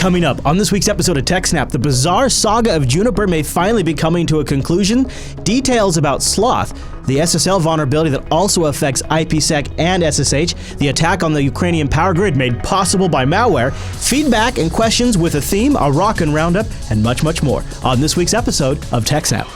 Coming up on this week's episode of TechSNAP, the bizarre saga of Juniper may finally be coming to a conclusion. Details about Sloth, the SSL vulnerability that also affects IPSec and SSH, the attack on the Ukrainian power grid made possible by malware, feedback and questions with a theme, a rockin roundup, and much, much more on this week's episode of TechSNAP.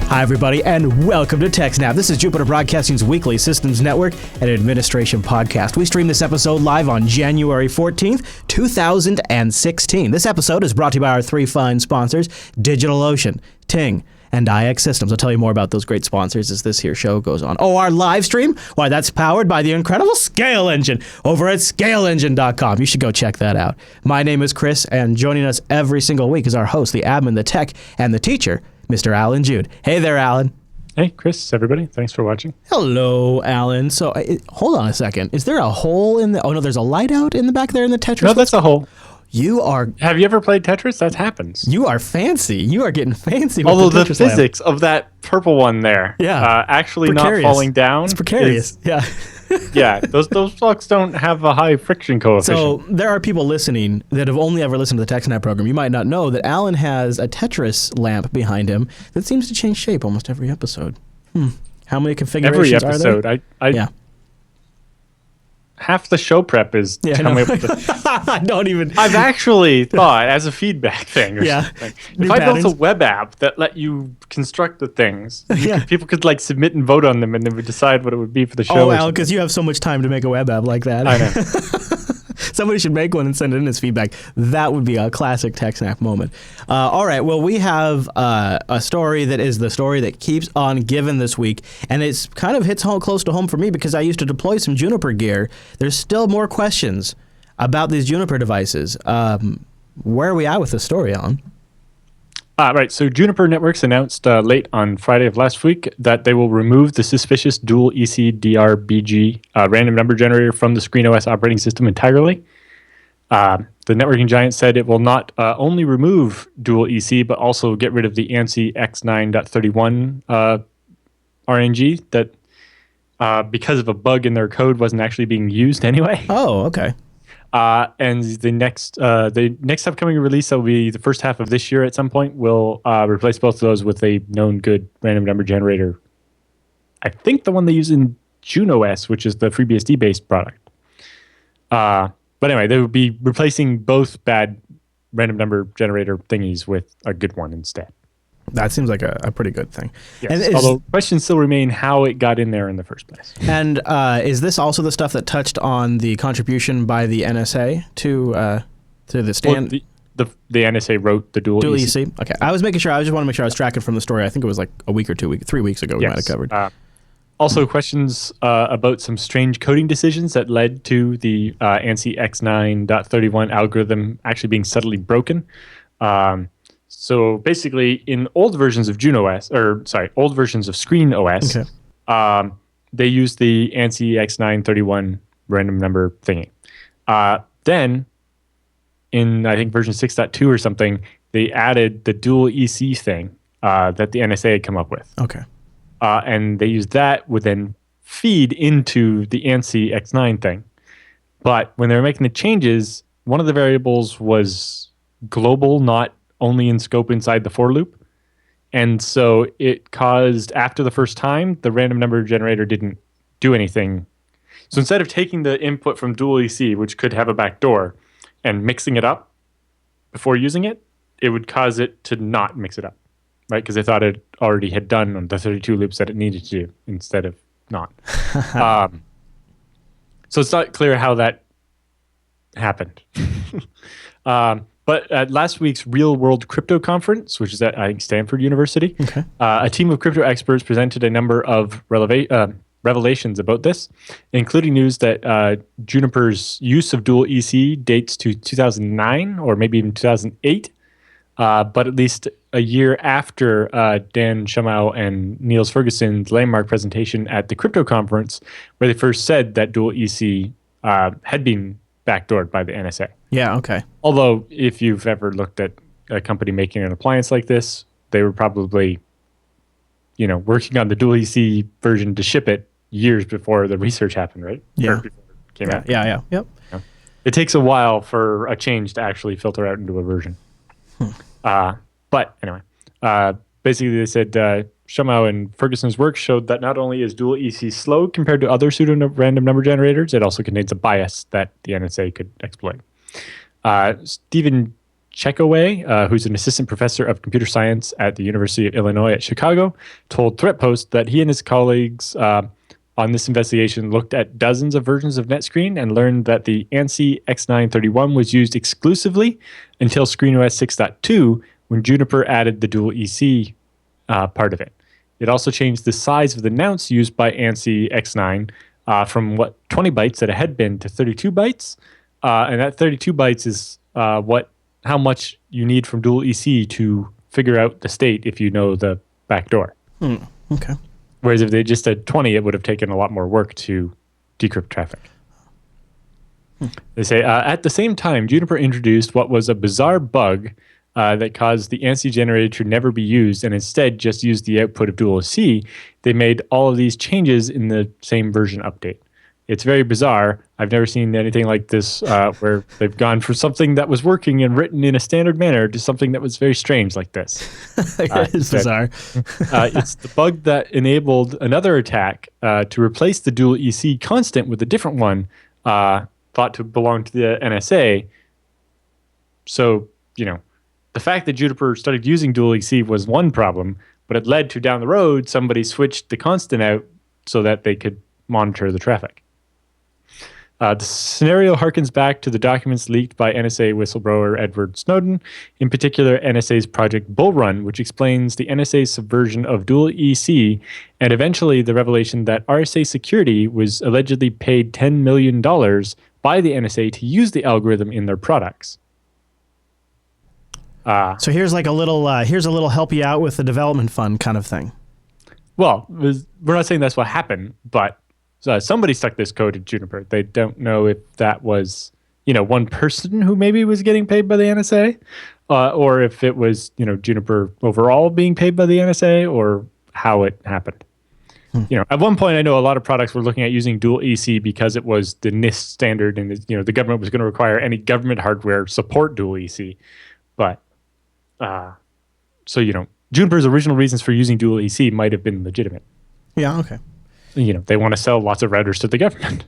Hi, everybody, and welcome to TechSNAP. This is Juniper Broadcasting's weekly systems network and administration podcast. We stream this episode live on January 14th, 2016. This episode is brought to you by our three fine sponsors, DigitalOcean, Ting, and iXsystems. I'll tell you more about those great sponsors as this here show goes on. Oh, our live stream? Why, that's powered by the incredible Scale Engine over at scaleengine.com. You should go check that out. My name is Chris, and joining us every single week is our host, the admin, the tech, and the teacher, Mr. Alan Jude. Hey there, Alan. Hey, Chris, everybody. Thanks for watching. Hello, Alan. So, hold on a second. Is there a hole in the... Oh, no, there's a light out in the back there in the Tetris? No, that's a hole. You are... Have you ever played Tetris? That happens. You are fancy. You are getting fancy with Although the the Tetris physics of that purple one there, actually precarious. Not falling down. It's precarious. Yeah, those blocks don't have a high friction coefficient. So there are people listening that have only ever listened to the TechSNAP program. You might not know that Alan has a Tetris lamp behind him that seems to change shape almost every episode. How many configurations every episode, are there? yeah. Half the show prep is coming up with I don't even... I've actually thought, as a feedback thing or something, if I built a web app that let you construct the things, people could like submit and vote on them, and then we decide what it would be for the show. Oh, Al, because you have so much time to make a web app like that. I know. Somebody should make one and send it in as feedback. That would be a classic TechSNAP moment. All right, well, we have a story that is the story that keeps on giving this week, and it's kind of hits home close to home for me because I used to deploy some Juniper gear. There's still more questions about these Juniper devices. Where are we at with this story, Alan? Right, so Juniper Networks announced late on Friday of last week that they will remove the suspicious dual EC-DRBG random number generator from the ScreenOS operating system entirely. The networking giant said it will not only remove dual EC, but also get rid of the ANSI X9.31 RNG that, because of a bug in their code, wasn't actually being used anyway. Oh, okay. And the next upcoming release that will be the first half of this year at some point will replace both of those with a known good random number generator. I think the one they use in JunoOS, which is the FreeBSD based product. But anyway, they will be replacing both bad random number generator thingies with a good one instead. That seems like a pretty good thing. Yes, and although questions still remain how it got in there in the first place. And is this also the stuff that touched on the contribution by the NSA to the stand? Well, the NSA wrote the dual EC. Okay, I was making sure. I just want to make sure I was tracking from the story. I think it was like a week or 3 weeks ago we might have covered. Also, questions about some strange coding decisions that led to the ANSI X9.31 algorithm actually being subtly broken. So basically, in old versions of old versions of ScreenOS, they used the ANSI X9.31 random number thingy. Then, in I think version 6.2 or something, they added the dual EC thing that the NSA had come up with. Okay. And they used that would then feed into the ANSI X9 thing. But when they were making the changes, one of the variables was global, not only in scope inside the for loop. And so it caused, after the first time, the random number generator didn't do anything. So instead of taking the input from dual EC, which could have a backdoor, and mixing it up before using it, it would cause it to not mix it up, right? Because they thought it already had done on the 32 loops that it needed to do instead of not. So it's not clear how that happened. But at last week's Real World Crypto Conference, which is at, I think, Stanford University, a team of crypto experts presented a number of revelations about this, including news that Juniper's use of dual EC dates to 2009 or maybe even 2008, but at least a year after Dan Shamau and Niels Ferguson's landmark presentation at the crypto conference, where they first said that dual EC had been backdoored by the NSA. Yeah, okay. Although, if you've ever looked at a company making an appliance like this, they were probably working on the dual EC version to ship it years before the research happened, right? Yeah. Or before it came out. Yeah. Yep. It takes a while for a change to actually filter out into a version. But anyway, basically they said Shumau and Ferguson's work showed that not only is dual EC slow compared to other pseudo-random number generators, it also contains a bias that the NSA could exploit. Stephen Checkaway, who's an assistant professor of computer science at the University of Illinois at Chicago, told ThreatPost that he and his colleagues on this investigation looked at dozens of versions of NetScreen and learned that the ANSI X931 was used exclusively until ScreenOS 6.2 when Juniper added the dual EC part of it. It also changed the size of the nonce used by ANSI X9 from 20 bytes that it had been to 32 bytes. And that 32 bytes is how much you need from dual EC to figure out the state if you know the backdoor. Okay. Whereas if they just said 20, it would have taken a lot more work to decrypt traffic. They say, at the same time, Juniper introduced what was a bizarre bug that caused the ANSI generator to never be used and instead just use the output of dual EC. They made all of these changes in the same version update. It's very bizarre. I've never seen anything like this where they've gone from something that was working and written in a standard manner to something that was very strange like this. It's bizarre. It's the bug that enabled another attack to replace the dual EC constant with a different one thought to belong to the NSA. So, the fact that Juniper started using dual EC was one problem, but it led to down the road, somebody switched the constant out so that they could monitor the traffic. The scenario harkens back to the documents leaked by NSA whistleblower Edward Snowden, in particular NSA's Project Bull Run, which explains the NSA's subversion of dual EC and eventually the revelation that RSA Security was allegedly paid $10 million by the NSA to use the algorithm in their products. So here's like a little help you out with the development fund kind of thing. Well, we're not saying that's what happened, but somebody stuck this code in Juniper. They don't know if that was, one person who maybe was getting paid by the NSA, or if it was, Juniper overall being paid by the NSA, or how it happened. At one point, I know a lot of products were looking at using dual EC because it was the NIST standard, and the government was going to require any government hardware support dual EC. But Juniper's original reasons for using dual EC might have been legitimate. Yeah. Okay. They want to sell lots of routers to the government.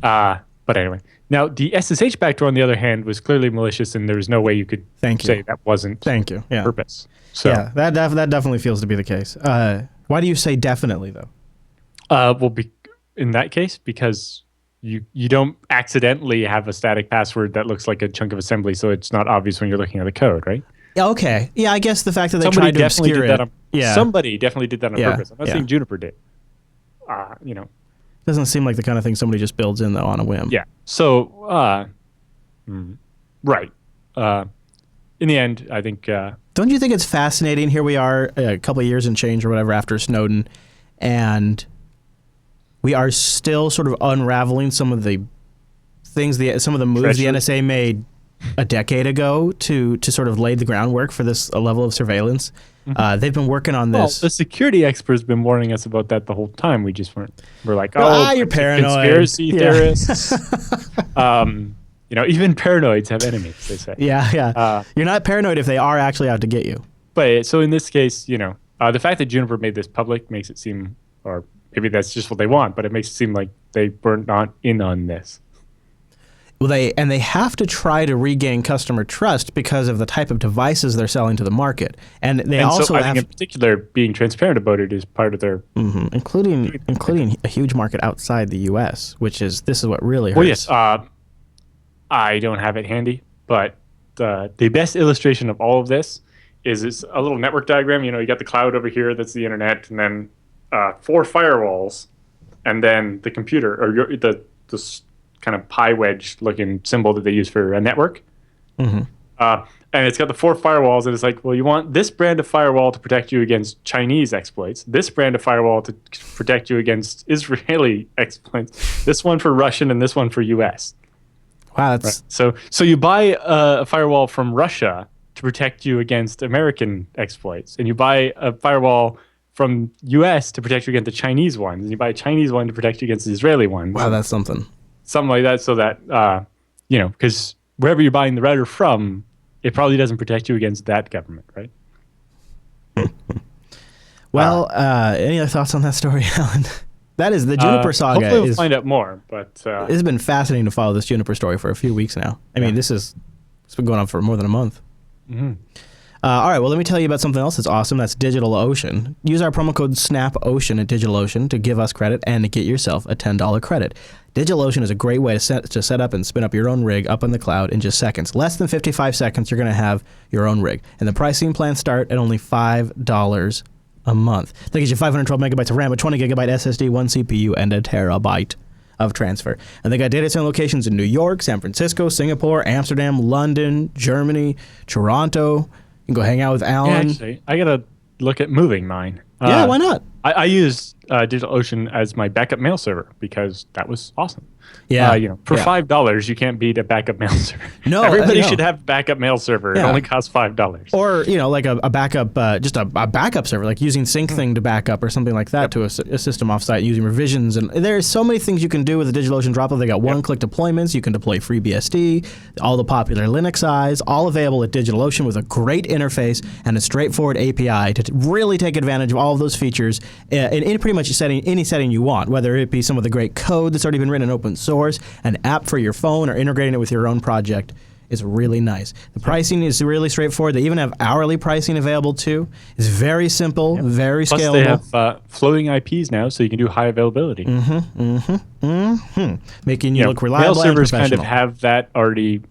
But anyway, now the SSH backdoor, on the other hand, was clearly malicious, and there was no way you could say that wasn't purpose. So, yeah, that definitely feels to be the case. Why do you say definitely, though? In that case, because you don't accidentally have a static password that looks like a chunk of assembly, so it's not obvious when you're looking at the code, right? Okay. Yeah, I guess the fact that they tried to obscure it. Somebody definitely did that on purpose. I'm not saying Juniper did. Doesn't seem like the kind of thing somebody just builds in, though, on a whim. Yeah. So, right. In the end, I think... Don't you think it's fascinating? Here we are a couple of years and change or whatever after Snowden, and we are still sort of unraveling some of the things, some of the moves the NSA made a decade ago to sort of lay the groundwork for this level of surveillance. They've been working on this. Well, the security experts have been warning us about that the whole time. We just weren't. We're like, you're paranoid. Conspiracy theorists. Even paranoids have enemies, they say. Yeah. You're not paranoid if they are actually out to get you. But so in this case, the fact that Juniper made this public makes it seem, or maybe that's just what they want, but it makes it seem like they were not in on this. Well, they have to try to regain customer trust because of the type of devices they're selling to the market, and also I think in particular being transparent about it is part of their including a huge market outside the U.S., this is what really hurts. Well, yes, I don't have it handy, but the best illustration of all of this is a little network diagram. You got the cloud over here, that's the internet, and then 4 firewalls, and then the computer or the kind of pie wedge looking symbol that they use for a network. And it's got the 4 firewalls, and it's like, well, you want this brand of firewall to protect you against Chinese exploits, this brand of firewall to protect you against Israeli exploits, this one for Russian, and this one for US. Wow, that's right. So you buy a firewall from Russia to protect you against American exploits, and you buy a firewall from US to protect you against the Chinese ones, and you buy a Chinese one to protect you against the Israeli ones. Wow, that's something. Something like that, so that because wherever you're buying the router from, it probably doesn't protect you against that government, right? Well, any other thoughts on that story, Alan? That is the Juniper saga. Hopefully we'll find out more, but it's been fascinating to follow this Juniper story for a few weeks now. I mean, it's been going on for more than a month. Mm-hmm. All right, well, let me tell you about something else that's awesome. That's DigitalOcean. Use our promo code SNAPOcean at DigitalOcean to give us credit and to get yourself a $10 credit. DigitalOcean is a great way to set up and spin up your own rig up in the cloud in just seconds. Less than 55 seconds, you're going to have your own rig. And the pricing plans start at only $5 a month. That gives you 512 megabytes of RAM, a 20 gigabyte SSD, 1 CPU, and a terabyte of transfer. And they got data center locations in New York, San Francisco, Singapore, Amsterdam, London, Germany, Toronto. You can go hang out with Alan. Yeah, actually, I got to look at moving mine. Yeah, why not? I use DigitalOcean as my backup mail server because that was awesome. Yeah, for $5, you can't beat a backup mail server. No, everybody should have a backup mail server. Yeah. It only costs $5. Or like a backup, just a backup server, like using SyncThing to back up or something like that to a system offsite using revisions. And there's so many things you can do with the DigitalOcean Droplet. They got one-click deployments. You can deploy FreeBSD, all the popular Linux eyes, all available at DigitalOcean with a great interface and a straightforward API to really take advantage of all of those features in pretty much any setting you want, whether it be some of the great code that's already been written in open source, an app for your phone, or integrating it with your own project. Is really nice. The pricing is really straightforward. They even have hourly pricing available too. It's very simple, very Plus scalable. They have floating IPs now, so you can do high availability. Making you look reliable Mail servers and kind of professional. have that already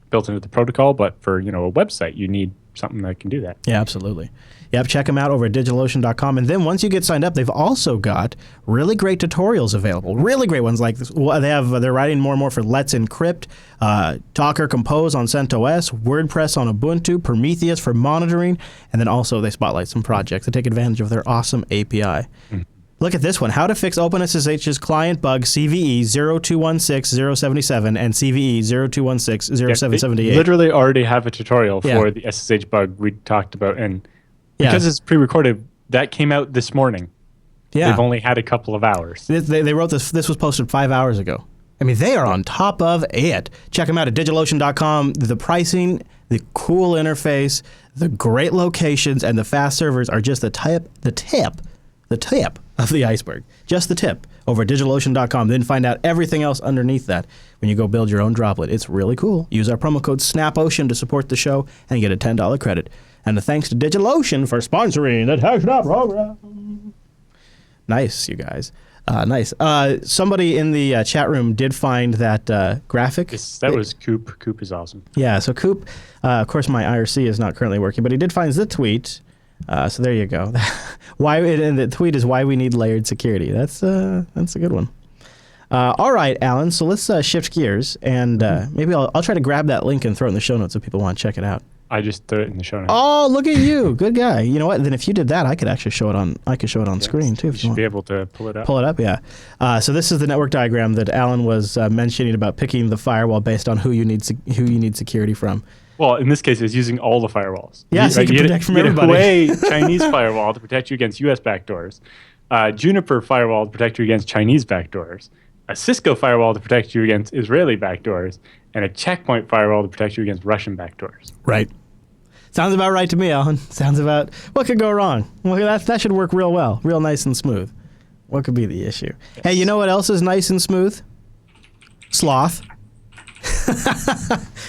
built into the protocol, but for a website, you need something that can do that. Yeah, absolutely. Yep, check them out over at DigitalOcean.com. And then once you get signed up, they've also got really great tutorials available. Really great ones like this. They're writing more and more for Let's Encrypt, Docker Compose on CentOS, WordPress on Ubuntu, Prometheus for monitoring, and then also they spotlight some projects that take advantage of their awesome API. Look at this one. How to fix OpenSSH's client bug CVE 0216-077 and CVE 0216-0778. They literally already have a tutorial for the SSH bug we talked about, and because it's pre-recorded, that came out this morning. Yeah. They've only had a couple of hours. They wrote this. This was posted 5 hours ago. I mean, they are on top of it. Check them out at DigitalOcean.com. The pricing, the cool interface, the great locations, and the fast servers are just the tip of the iceberg. Just the tip over at DigitalOcean.com. Then find out everything else underneath that when you go build your own droplet. It's really cool. Use our promo code SNAPOcean to support the show and get a $10 credit. And a thanks to DigitalOcean for sponsoring the TechSNAP program. Nice, you guys. Nice. Somebody in the chat room did find that graphic. That was Coop. Coop is awesome. Yeah, so Coop, of course my IRC is not currently working, but he did find the tweet. So there you go. And the tweet is why we need layered security. That's a good one. All right, Alan, so let's shift gears, and maybe I'll try to grab that link and throw it in the show notes if people want to check it out. I just threw it in the show notes. Oh, look at you. Good guy. You know what? Then if you did that, I could actually show it on screen too. You should be able to pull it up. Pull it up, yeah. So this is the network diagram that Alan was mentioning about picking the firewall based on who you need security from. Well, in this case, it's using all the firewalls. Yeah, so you can protect from everybody. You get a Chinese firewall to protect you against US backdoors, Juniper firewall to protect you against Chinese backdoors, a Cisco firewall to protect you against Israeli backdoors, and a Checkpoint firewall to protect you against Russian backdoors. Right. Sounds about right to me, Alan. Sounds about what could go wrong. Well, that should work real well, real nice and smooth. What could be the issue? Yes. Hey, you know what else is nice and smooth? Sloth.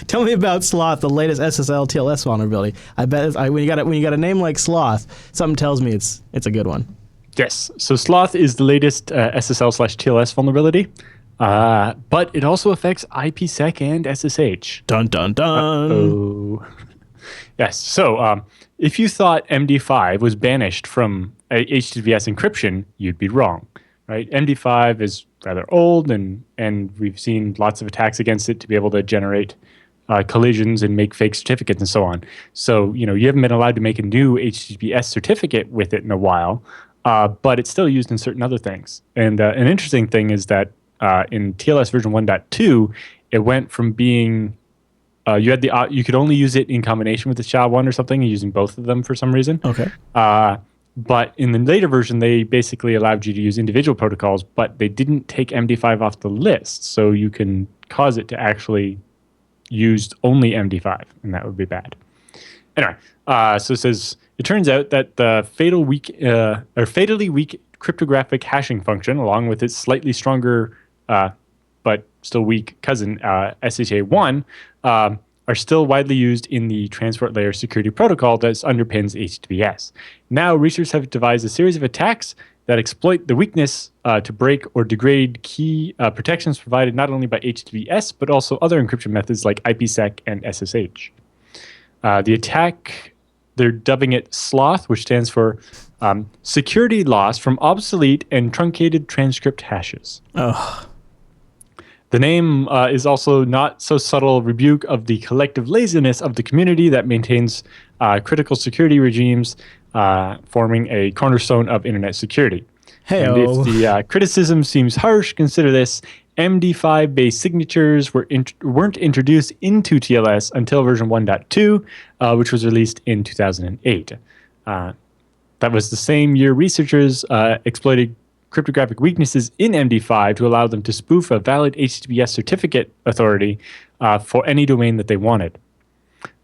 Tell me about Sloth, the latest SSL TLS vulnerability. I bet when you got a name like Sloth, something tells me it's a good one. Yes. So Sloth is the latest SSL/TLS vulnerability, but it also affects IPSec and SSH. Dun dun dun. Oh. Yes. So if you thought MD5 was banished from HTTPS encryption, you'd be wrong, right? MD5 is rather old, and we've seen lots of attacks against it to be able to generate collisions and make fake certificates and so on. So, you haven't been allowed to make a new HTTPS certificate with it in a while, but it's still used in certain other things. And an interesting thing is that in TLS version 1.2, it went from being you could only use it in combination with the SHA-1 or something, using both of them for some reason. Okay. But in the later version, they basically allowed you to use individual protocols, but they didn't take MD5 off the list. So you can cause it to actually use only MD5, and that would be bad. Anyway, so it says, it turns out that the fatally weak cryptographic hashing function, along with its slightly stronger but still weak cousin, SHA-1, are still widely used in the transport layer security protocol that underpins HTTPS. Now, researchers have devised a series of attacks that exploit the weakness to break or degrade key protections provided not only by HTTPS, but also other encryption methods like IPSec and SSH. The attack, they're dubbing it Sloth, which stands for Security Loss from Obsolete and Truncated Transcript Hashes. Oh. The name is also not so subtle rebuke of the collective laziness of the community that maintains critical security regimes, forming a cornerstone of internet security. And if the criticism seems harsh, consider this. MD5-based signatures weren't introduced into TLS until version 1.2, which was released in 2008. That was the same year researchers exploited cryptographic weaknesses in MD5 to allow them to spoof a valid HTTPS certificate authority for any domain that they wanted.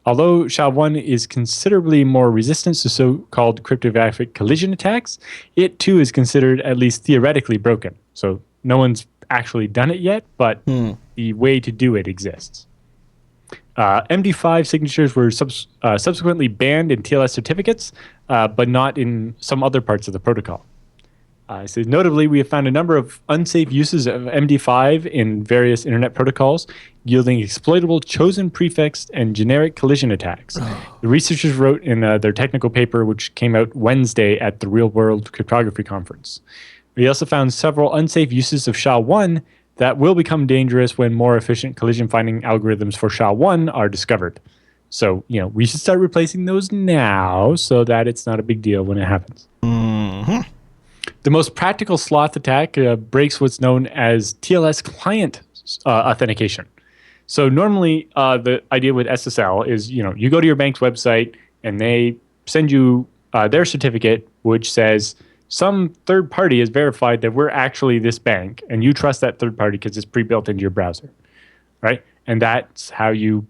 Although SHA-1 is considerably more resistant to so-called cryptographic collision attacks, it too is considered at least theoretically broken. So no one's actually done it yet, but the way to do it exists. MD5 signatures were subsequently banned in TLS certificates, but not in some other parts of the protocol. It says, notably, we have found a number of unsafe uses of MD5 in various internet protocols, yielding exploitable chosen prefix and generic collision attacks. The researchers wrote in their technical paper, which came out Wednesday at the Real World Cryptography Conference. We also found several unsafe uses of SHA-1 that will become dangerous when more efficient collision finding algorithms for SHA-1 are discovered. So, we should start replacing those now so that it's not a big deal when it happens. Mm-hmm. The most practical Sloth attack breaks what's known as TLS client authentication. So normally the idea with SSL is, you go to your bank's website and they send you their certificate, which says some third party has verified that we're actually this bank, and you trust that third party because it's pre-built into your browser, right? And that's how you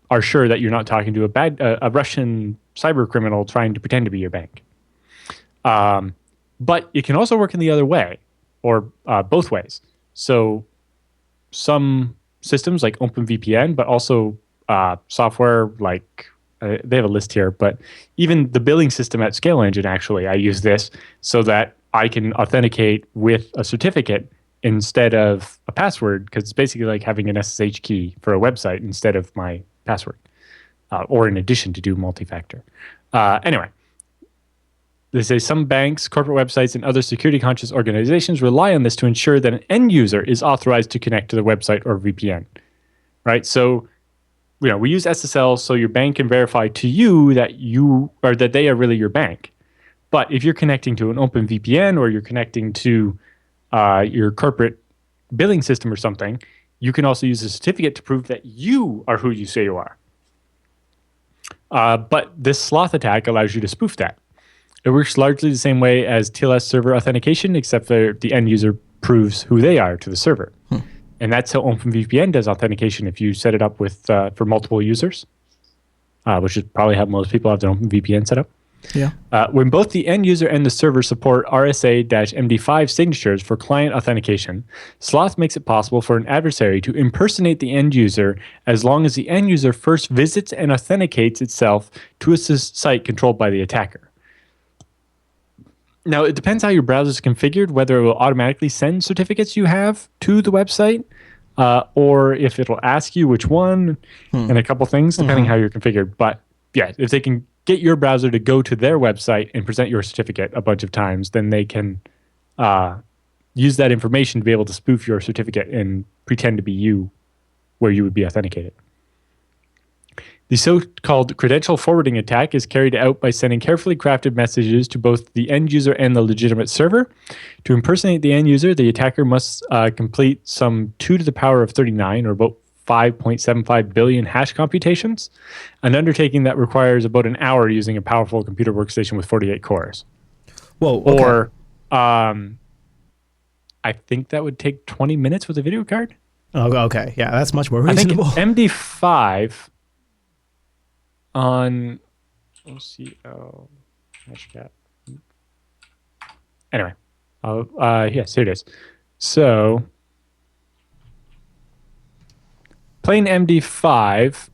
are sure that you're not talking to a Russian cyber criminal trying to pretend to be your bank. But it can also work in the other way, or both ways. So some systems like OpenVPN, but also software like, they have a list here, but even the billing system at Scale Engine, actually, I use this so that I can authenticate with a certificate instead of a password, because it's basically like having an SSH key for a website instead of my password, or in addition to do multi-factor. Anyway. They say some banks, corporate websites, and other security-conscious organizations rely on this to ensure that an end user is authorized to connect to the website or VPN, right? So, we use SSL so your bank can verify to you that they are really your bank. But if you're connecting to an OpenVPN or you're connecting to your corporate billing system or something, you can also use a certificate to prove that you are who you say you are. But this Sloth attack allows you to spoof that. It works largely the same way as TLS server authentication, except that the end user proves who they are to the server. And that's how OpenVPN does authentication if you set it up with for multiple users, which is probably how most people have their OpenVPN set up. Yeah. When both the end user and the server support RSA-MD5 signatures for client authentication, Sloth makes it possible for an adversary to impersonate the end user as long as the end user first visits and authenticates itself to a site controlled by the attacker. Now, it depends how your browser is configured, whether it will automatically send certificates you have to the website, or if it'll ask you which one, and a couple things, depending how you're configured. But yeah, if they can get your browser to go to their website and present your certificate a bunch of times, then they can use that information to be able to spoof your certificate and pretend to be you where you would be authenticated. The so-called credential forwarding attack is carried out by sending carefully crafted messages to both the end user and the legitimate server. To impersonate the end user, the attacker must complete some 2 to the power of 39, or about 5.75 billion hash computations, an undertaking that requires about an hour using a powerful computer workstation with 48 cores. Whoa, okay. Or I think that would take 20 minutes with a video card. Oh, okay. Yeah, that's much more reasonable. I think MD5 on OCL hashcat. Anyway, yes, here it is. So, plain MD5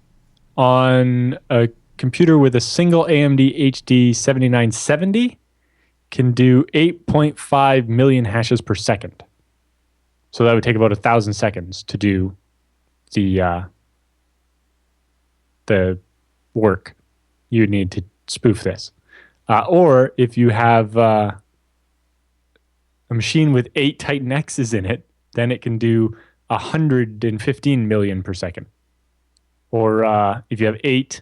on a computer with a single AMD HD 7970 can do 8.5 million hashes per second. So that would take about 1,000 seconds to do the work you need to spoof this. Or if you have a machine with 8 Titan X's in it, then it can do 115 million per second. Or if you have 8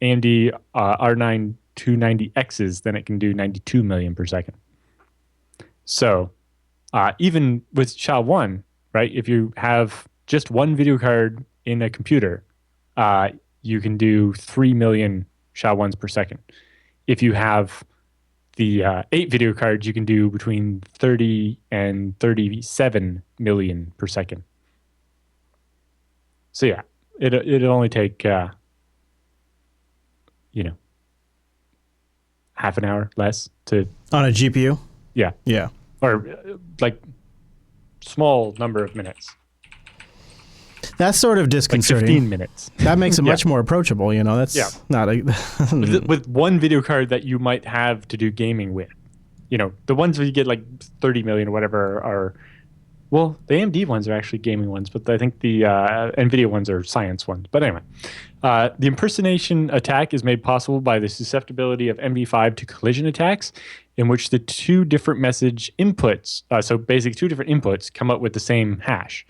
AMD R9 290X's, then it can do 92 million per second. So even with SHA-1, right, if you have just one video card in a computer, you can do 3 million SHA-1s per second. If you have the 8 video cards, you can do between 30 and 37 million per second. So yeah, it'll only take, half an hour less to... On a GPU? Yeah. Yeah. Or like small number of minutes. That's sort of disconcerting. Like 15 minutes. That makes it much more approachable, That's not a... with one video card that you might have to do gaming with. The ones where you get like 30 million or whatever are... Well, the AMD ones are actually gaming ones, but I think the NVIDIA ones are science ones. But anyway, the impersonation attack is made possible by the susceptibility of MD5 to collision attacks, in which the two different message inputs, so basically two different inputs, come up with the same hash.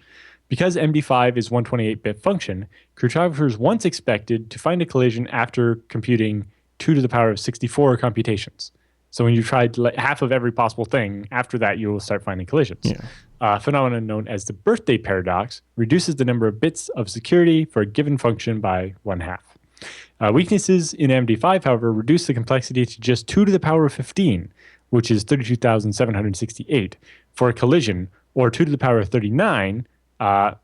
Because MD5 is 128-bit function, cryptographers once expected to find a collision after computing 2 to the power of 64 computations. So when you tried half of every possible thing, after that you will start finding collisions. Yeah. A phenomenon known as the birthday paradox reduces the number of bits of security for a given function by 1/2. Weaknesses in MD5, however, reduce the complexity to just 2 to the power of 15, which is 32,768 for a collision, or 2 to the power of 39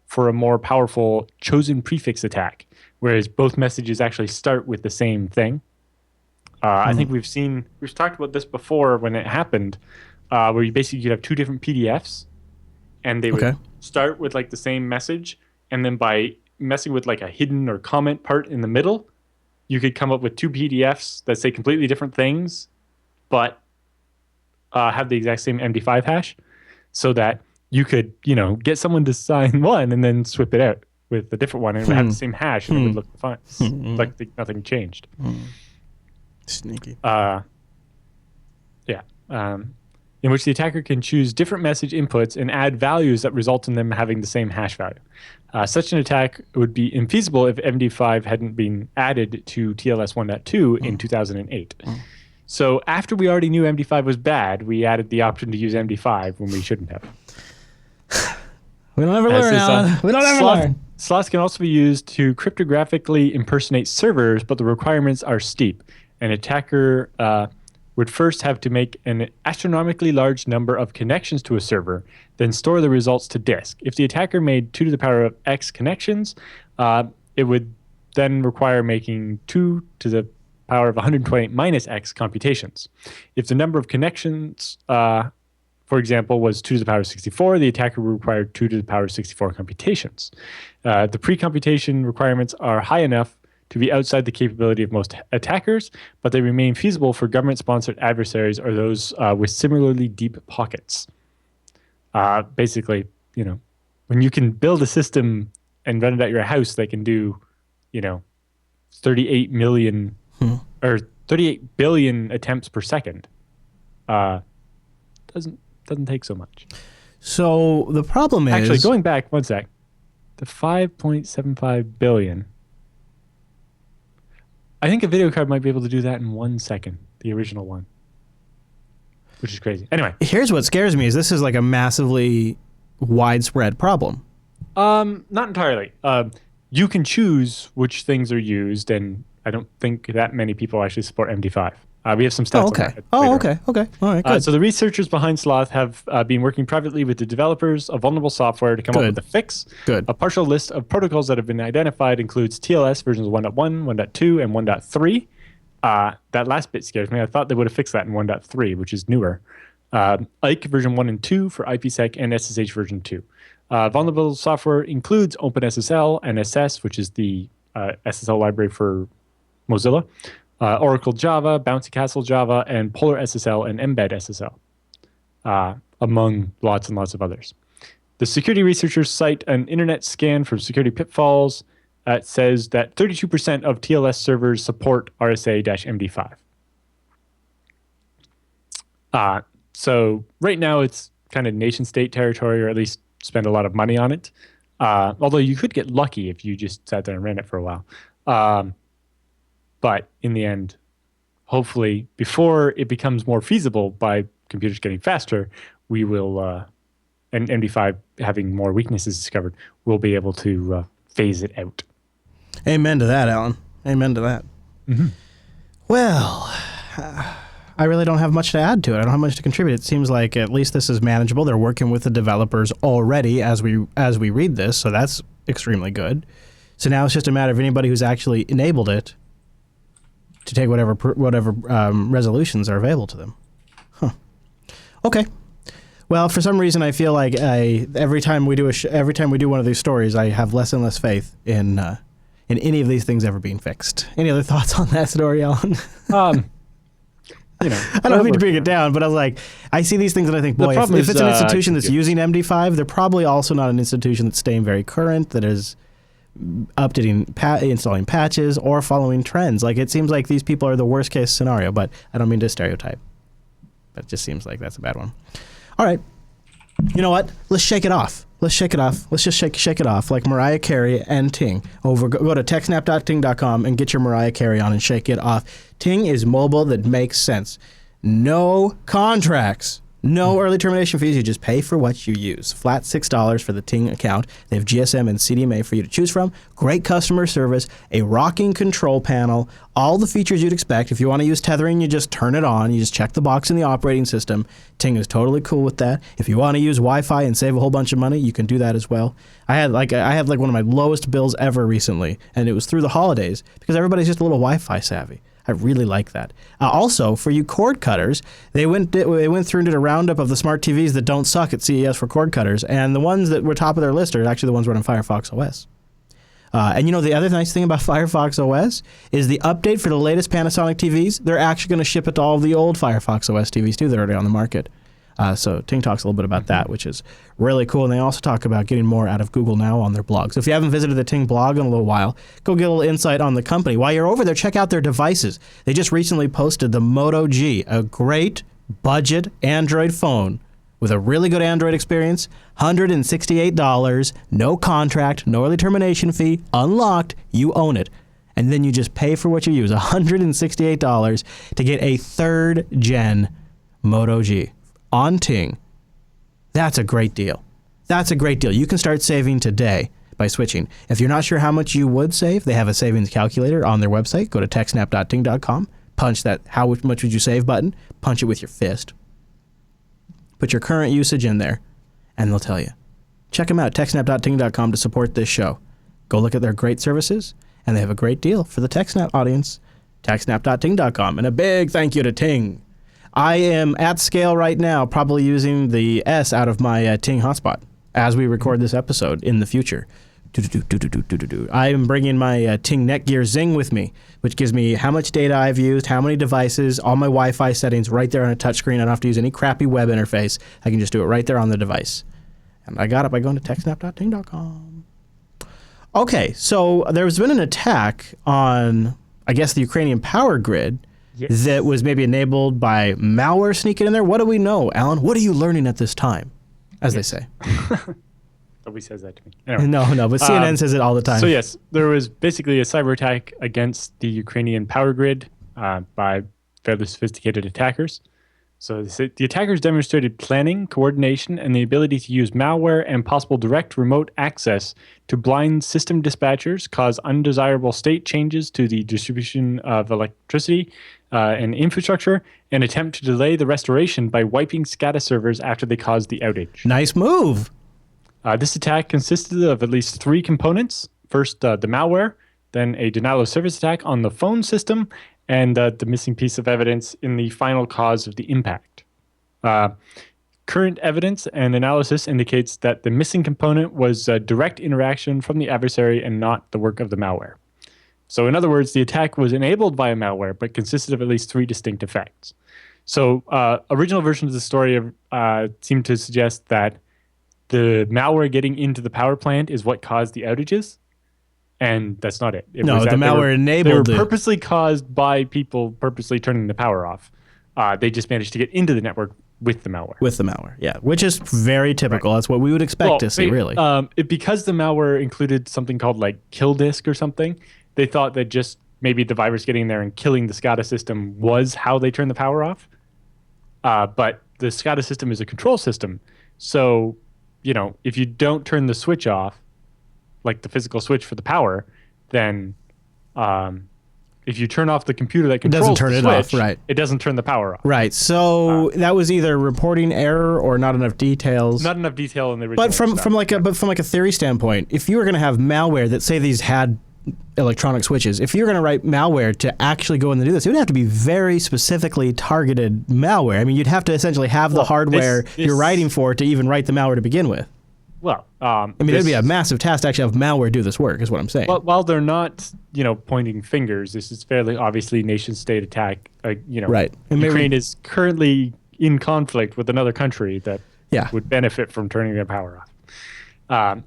for a more powerful chosen prefix attack, whereas both messages actually start with the same thing. I think we've talked about this before when it happened, where you basically could have two different PDFs, and they would start with like the same message, and then by messing with like a hidden or comment part in the middle, you could come up with two PDFs that say completely different things, but have the exact same MD5 hash, so that you could, get someone to sign one and then swip it out with a different one, and it would have the same hash, and it would look fine, like nothing changed. Sneaky. In which the attacker can choose different message inputs and add values that result in them having the same hash value. Such an attack would be infeasible if MD5 hadn't been added to TLS 1.2 in 2008. So after we already knew MD5 was bad, we added the option to use MD5 when we shouldn't have. We don't ever learn, Alan. We don't ever learn. Sloths can also be used to cryptographically impersonate servers, but the requirements are steep. An attacker would first have to make an astronomically large number of connections to a server, then store the results to disk. If the attacker made 2 to the power of X connections, it would then require making 2 to the power of 128 minus X computations. If the number of connections, for example, was 2 to the power of 64, the attacker would require 2 to the power of 64 computations. The pre-computation requirements are high enough to be outside the capability of most attackers, but they remain feasible for government-sponsored adversaries or those with similarly deep pockets. Basically, when you can build a system and run it at your house that can do, 38 million or 38 billion attempts per second, doesn't take so much. So the problem is... Actually, going back one sec, the 5.75 billion... I think a video card might be able to do that in 1 second, the original one, which is crazy. Anyway. Here's what scares me is this is like a massively widespread problem. Not entirely. you can choose which things are used, and I don't think that many people actually support MD5. We have some stats Oh, okay. on that. Oh, okay. Okay. All right. Good. So the researchers behind Sloth have been working privately with the developers of vulnerable software to come up with a fix. Good. A partial list of protocols that have been identified includes TLS versions 1.1, 1.2, and 1.3. That last bit scares me. I thought they would have fixed that in 1.3, which is newer. IKE version 1 and 2 for IPSec and SSH version 2. Vulnerable software includes OpenSSL and SS, which is the SSL library for Mozilla, Oracle Java, Bouncy Castle Java, and Polar SSL and Embed SSL, among lots and lots of others. The security researchers cite an internet scan for security pitfalls that says that 32% of TLS servers support RSA-MD5. So right now it's kind of nation-state territory, or at least spend a lot of money on it. Although you could get lucky if you just sat there and ran it for a while. But in the end, hopefully, before it becomes more feasible by computers getting faster, we will, and MD5 having more weaknesses discovered, we'll be able to phase it out. Amen to that, Alan. Amen to that. Mm-hmm. Well, I really don't have much to add to it. I don't have much to contribute. It seems like at least this is manageable. They're working with the developers already as we read this, so that's extremely good. So now it's just a matter of anybody who's actually enabled it to take whatever resolutions are available to them. Huh. Okay. Well, for some reason, I feel like every time we do one of these stories, I have less and less faith in any of these things ever being fixed. Any other thoughts on that story, Alan? I don't mean to bring it down, but I was like, I see these things and I think, boy, if it's an institution that's using MD5, they're probably also not an institution that's staying very current, that is updating, installing patches, or following trends. Like, it seems like these people are the worst case scenario, but I don't mean to stereotype. But it just seems like that's a bad one. All right. You know what? Let's shake it off. Let's shake it off. Let's just shake it off like Mariah Carey and Ting. Go to techsnap.ting.com and get your Mariah Carey on and shake it off. Ting is mobile that makes sense. No contracts. No early termination fees. You just pay for what you use. Flat $6 for the Ting account. They have GSM and CDMA for you to choose from. Great customer service. A rocking control panel. All the features you'd expect. If you want to use tethering, you just turn it on. You just check the box in the operating system. Ting is totally cool with that. If you want to use Wi-Fi and save a whole bunch of money, you can do that as well. I had one of my lowest bills ever recently, and it was through the holidays because everybody's just a little Wi-Fi savvy. I really like that. Also, for you cord cutters, they went through and did a roundup of the smart TVs that don't suck at CES for cord cutters, and the ones that were top of their list are actually the ones running Firefox OS. And the other nice thing about Firefox OS is the update for the latest Panasonic TVs. They're actually going to ship it to all of the old Firefox OS TVs too. They're already on the market. So Ting talks a little bit about that, which is really cool. And they also talk about getting more out of Google Now on their blog. So if you haven't visited the Ting blog in a little while, go get a little insight on the company. While you're over there, check out their devices. They just recently posted the Moto G, a great budget Android phone with a really good Android experience, $168, no contract, no early termination fee, unlocked, you own it. And then you just pay for what you use, $168 to get a third-gen Moto G on Ting. That's a great deal. That's a great deal. You can start saving today by switching. If you're not sure how much you would save, they have a savings calculator on their website. Go to techsnap.ting.com, punch that how much would you save button, punch it with your fist. Put your current usage in there, and they'll tell you. Check them out, techsnap.ting.com, to support this show. Go look at their great services, and they have a great deal for the TechSNAP audience. techsnap.ting.com, and a big thank you to Ting. I am at scale right now, probably using the S out of my Ting hotspot as we record this episode in the future. I am bringing my Ting Netgear Zing with me, which gives me how much data I've used, how many devices, all my Wi-Fi settings right there on a touchscreen. I don't have to use any crappy web interface. I can just do it right there on the device. And I got it by going to techsnap.ting.com. Okay, so there's been an attack on, I guess, the Ukrainian power grid. Yes. That was maybe enabled by malware sneaking in there. What do we know, Alan? What are you learning at this time, as they say? Nobody says that to me. Anyway. No, but CNN says it all the time. So yes, there was basically a cyber attack against the Ukrainian power grid by fairly sophisticated attackers. So they say the attackers demonstrated planning, coordination, and the ability to use malware and possible direct remote access to blind system dispatchers, cause undesirable state changes to the distribution of electricity and infrastructure, and attempt to delay the restoration by wiping SCADA servers after they caused the outage. Nice move. This attack consisted of at least 3 components. First, the malware, then a denial of service attack on the phone system, and the missing piece of evidence in the final cause of the impact. Current evidence and analysis indicates that the missing component was a direct interaction from the adversary and not the work of the malware. So in other words, the attack was enabled by a malware, but consisted of at least 3 distinct effects. So original versions of the story seem to suggest that the malware getting into the power plant is what caused the outages. And that's not it. No, the malware enabled it. They were purposely caused by people purposely turning the power off. They just managed to get into the network with the malware. With the malware, yeah. Which is very typical. Right. That's what we would expect to see, really. Because the malware included something called like kill disk or something, they thought that just maybe the virus getting in there and killing the SCADA system was how they turned the power off. But the SCADA system is a control system. So, if you don't turn the switch off, like the physical switch for the power, then if you turn off the computer that controls the switch, right? It doesn't turn the power off. Right. So that was either reporting error or not enough details. Not enough detail in the original. But from like a theory standpoint, if you were going to have malware that say these had electronic switches, if you're going to write malware to actually go in and do this, it would have to be very specifically targeted malware. I mean, you'd have to essentially have the hardware you're writing for to even write the malware to begin with. Well, it'd be a massive task to actually have malware do this work, is what I'm saying. Well, while they're not, pointing fingers, this is fairly obviously nation-state attack. Right. And Ukraine is currently in conflict with another country that would benefit from turning their power off.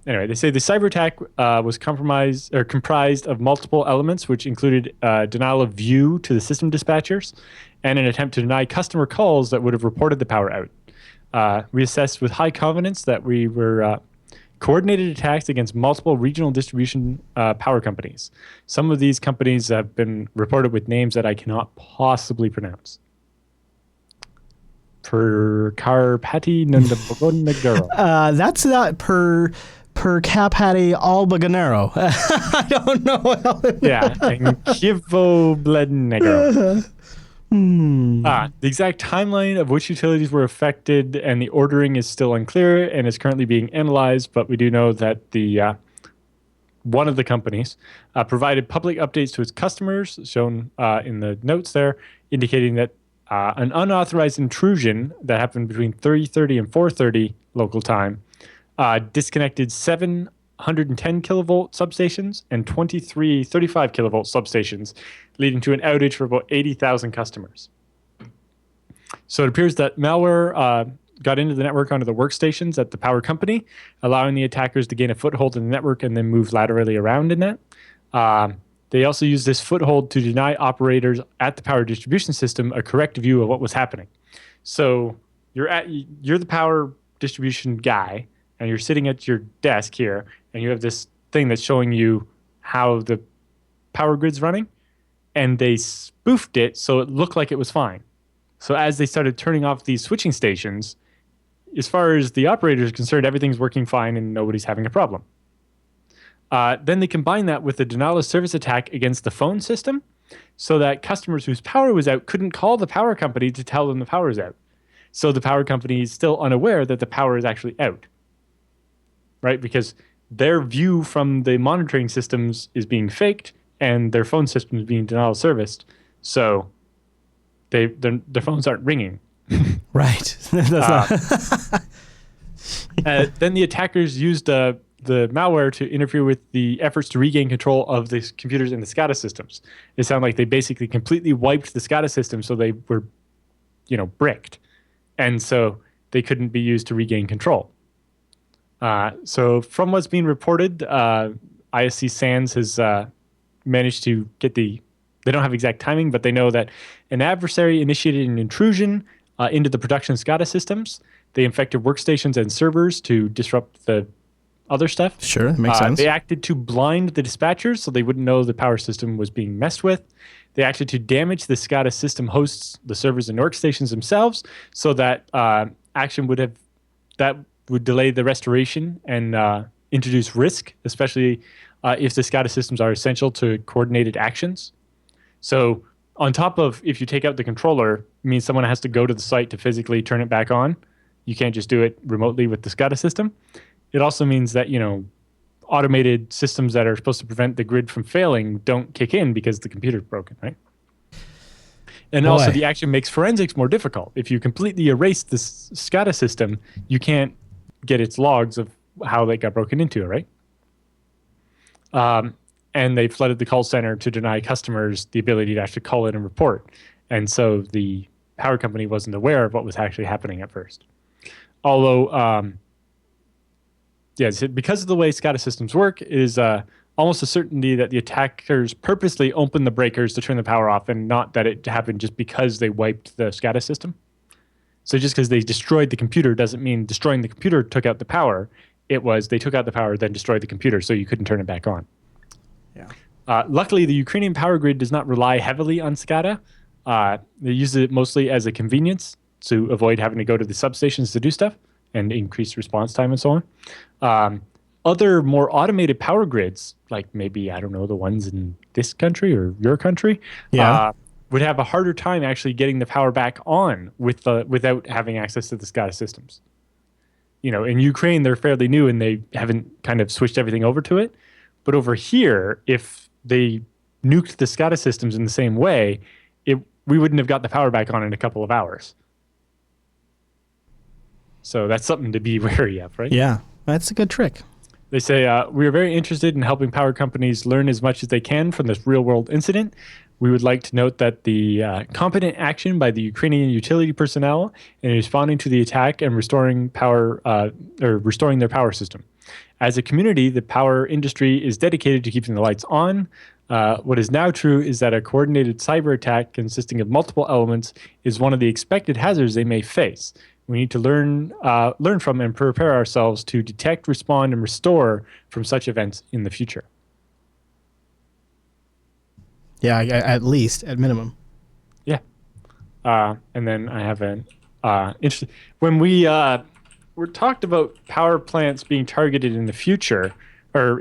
Anyway, they say the cyber attack was comprised of multiple elements, which included denial of view to the system dispatchers and an attempt to deny customer calls that would have reported the power out. We assessed with high confidence that we were coordinated attacks against multiple regional distribution power companies. Some of these companies have been reported with names that I cannot possibly pronounce. Per Carpati Nundabagonagaro. That's not per Capati Albaganero. I don't know. Yeah, and Kivo Blednegro. The exact timeline of which utilities were affected and the ordering is still unclear and is currently being analyzed, but we do know that the one of the companies provided public updates to its customers, shown in the notes there, indicating that an unauthorized intrusion that happened between 3:30 and 4:30 local time disconnected 710 kilovolt substations and 23 35 kilovolt substations, leading to an outage for about 80,000 customers. So it appears that malware got into the network onto the workstations at the power company, allowing the attackers to gain a foothold in the network and then move laterally around in that. They also used this foothold to deny operators at the power distribution system a correct view of what was happening. So you're the power distribution guy, and you're sitting at your desk here, and you have this thing that's showing you how the power grid's running, and they spoofed it so it looked like it was fine. So as they started turning off these switching stations, as far as the operator is concerned, everything's working fine and nobody's having a problem. Then they combined that with a denial of service attack against the phone system so that customers whose power was out couldn't call the power company to tell them the power is out. So the power company is still unaware that the power is actually out, right? Because their view from the monitoring systems is being faked and their phone system is being denial of service. So their phones aren't ringing. Right. Then the attackers used the malware to interfere with the efforts to regain control of the computers in the SCADA systems. It sounded like they basically completely wiped the SCADA system, so they were, bricked. And so they couldn't be used to regain control. So from what's being reported, ISC SANS has managed to get they don't have exact timing, but they know that an adversary initiated an intrusion into the production SCADA systems. They infected workstations and servers to disrupt the other stuff. Sure, makes sense. They acted to blind the dispatchers so they wouldn't know the power system was being messed with. they actually to damage the SCADA system hosts, the servers and workstations themselves, so that action would delay the restoration and introduce risk, especially if the SCADA systems are essential to coordinated actions. So on top of if you take out the controller, it means someone has to go to the site to physically turn it back on. You can't just do it remotely with the SCADA system. It also means that, automated systems that are supposed to prevent the grid from failing don't kick in because the computer's broken, right? And also the action makes forensics more difficult. If you completely erase the SCADA system, you can't get its logs of how they got broken into, right? And they flooded the call center to deny customers the ability to actually call in and report. And so the power company wasn't aware of what was actually happening at first. Although, because of the way SCADA systems work, it is almost a certainty that the attackers purposely opened the breakers to turn the power off, and not that it happened just because they wiped the SCADA system. So just because they destroyed the computer doesn't mean destroying the computer took out the power. It was they took out the power, then destroyed the computer, so you couldn't turn it back on. Yeah. Luckily, the Ukrainian power grid does not rely heavily on SCADA. They use it mostly as a convenience to avoid having to go to the substations to do stuff and increase response time and so on. Other more automated power grids, like maybe, I don't know, the ones in this country or your country, would have a harder time actually getting the power back on without having access to the SCADA systems. In Ukraine, they're fairly new and they haven't kind of switched everything over to it. But over here, if they nuked the SCADA systems in the same way, we wouldn't have got the power back on in a couple of hours. So that's something to be wary of, right? Yeah, that's a good trick. They say, we are very interested in helping power companies learn as much as they can from this real-world incident. We would like to note that the competent action by the Ukrainian utility personnel in responding to the attack and restoring power or restoring their power system. As a community, the power industry is dedicated to keeping the lights on. What is now true is that a coordinated cyber attack consisting of multiple elements is one of the expected hazards they may face. We need to learn from and prepare ourselves to detect, respond, and restore from such events in the future. Yeah, at least, at minimum. Yeah. And then I have an interesting... When we talked about power plants being targeted in the future, or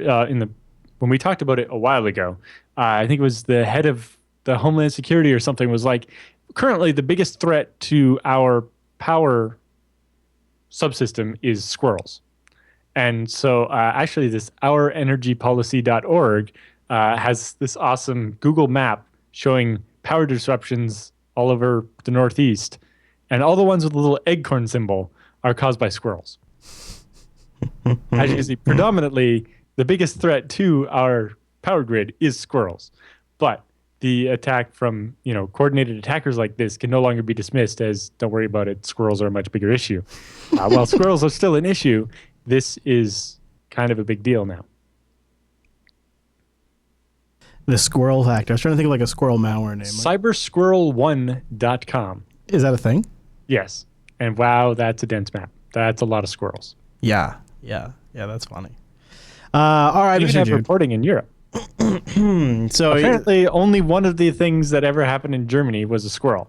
when we talked about it a while ago, I think it was the head of the Homeland Security or something was like, currently the biggest threat to our power subsystem is squirrels. And so actually this ourenergypolicy.org has this awesome Google map showing power disruptions all over the Northeast. And all the ones with the little acorn symbol are caused by squirrels. As you can see, predominantly the biggest threat to our power grid is squirrels. But the attack from coordinated attackers like this can no longer be dismissed as, don't worry about it, squirrels are a much bigger issue. While squirrels are still an issue, this is kind of a big deal now. The squirrel factor. I was trying to think of like a squirrel malware name. Cybersquirrel1.com. Is that a thing? Yes. And wow, that's a dense map. That's a lot of squirrels. Yeah, that's funny. All right, Even Mr. have Jude. reporting in Europe. So apparently, only one of the things that ever happened in Germany was a squirrel.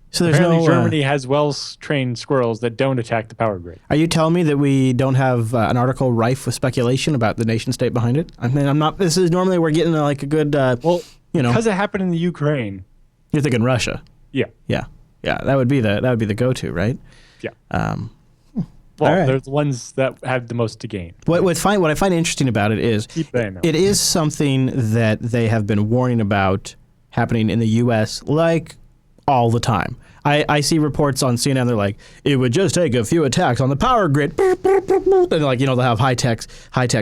So there's apparently, no Germany has well-trained squirrels that don't attack the power grid. Are you telling me that we don't have an article rife with speculation about the nation state behind it? I mean, I'm not. This is normally we're getting like a good. Because it happened in the Ukraine. You're thinking Russia. Yeah. That would be the go-to, right? Yeah. All right. They're the ones that have the most to gain. What I find interesting about it is it is something that they have been warning about happening in the U.S. like all the time. I see reports on CNN. They're like, it would just take a few attacks on the power grid, and like they'll have high tech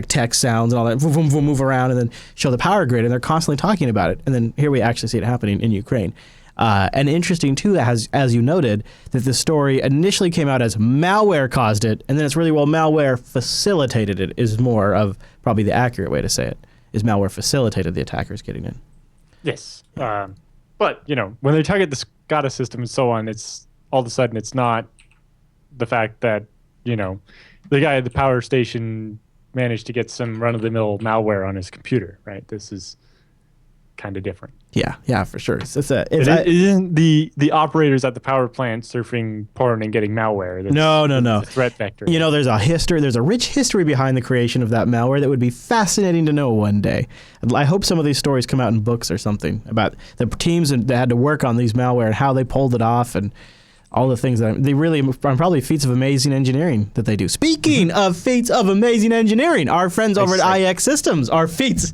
text sounds and all that, move around and then show the power grid, and they're constantly talking about it. And then here we actually see it happening in Ukraine. And interesting, too, as you noted, that the story initially came out as malware caused it, and then it's really, malware facilitated it is more of probably the accurate way to say it, is malware facilitated the attackers getting in. Yes. But, when they target the SCADA system and so on, it's all of a sudden it's not the fact that, the guy at the power station managed to get some run-of-the-mill malware on his computer, right? This is kind of different. Yeah, for sure. It isn't the operators at the power plant surfing porn and getting malware. No. The threat vector. There's a rich history behind the creation of that malware that would be fascinating to know one day. I hope some of these stories come out in books or something about the teams that had to work on these malware and how they pulled it off and all the things that they really are probably feats of amazing engineering that they do. Speaking of feats of amazing engineering, our friends over at iXsystems are feats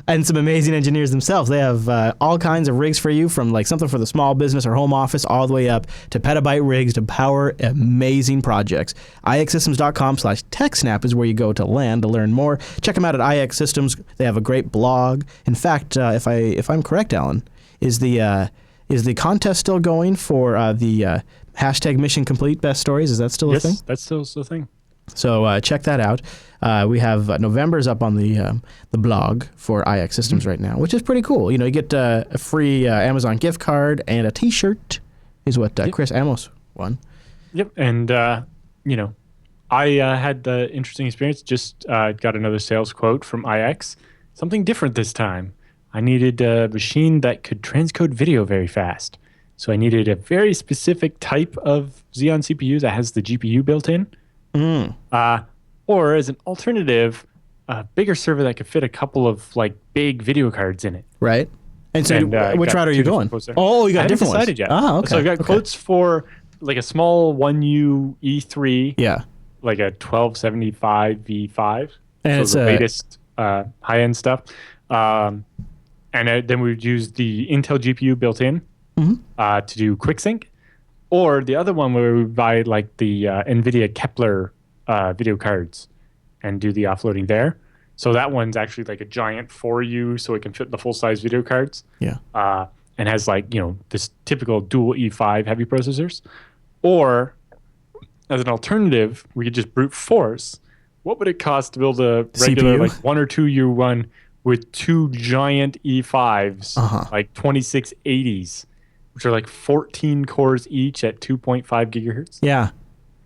and some amazing engineers themselves. They have all kinds of rigs for you, from like something for the small business or home office all the way up to petabyte rigs to power amazing projects. iXsystems.com/TechSNAP is where you go to land to learn more. Check them out at iXsystems. They have a great blog. In fact, if I'm correct, Alan, is the contest still going for the hashtag Mission Complete Best Stories? Is that still a thing? Yes, that's still a thing. So check that out. We have November's up on the blog for iXsystems right now, which is pretty cool. You get a free Amazon gift card and a T-shirt is what Chris Amos won. Yep, and I had the interesting experience. Just got another sales quote from iX. Something different this time. I needed a machine that could transcode video very fast. So I needed a very specific type of Xeon CPU that has the GPU built in. Or as an alternative, a bigger server that could fit a couple of like big video cards in it. Right. And so which route are you going? Oh, you got different ones. I haven't decided yet. Ah, okay. So I've got quotes for like a small 1U E3. Yeah. Like a 1275 V5. And so it's the latest high-end stuff. And then we would use the Intel GPU built in to do QuickSync. Or the other one where we would buy like the NVIDIA Kepler video cards and do the offloading there. So that one's actually like a giant 4U, so it can fit the full-size video cards. Yeah. And has like, this typical dual E5 heavy processors. Or as an alternative, we could just brute force. What would it cost to build a regular CPU? like 1 or 2U one with two giant E5s, like 2680s, which are like 14 cores each at 2.5 gigahertz? Yeah.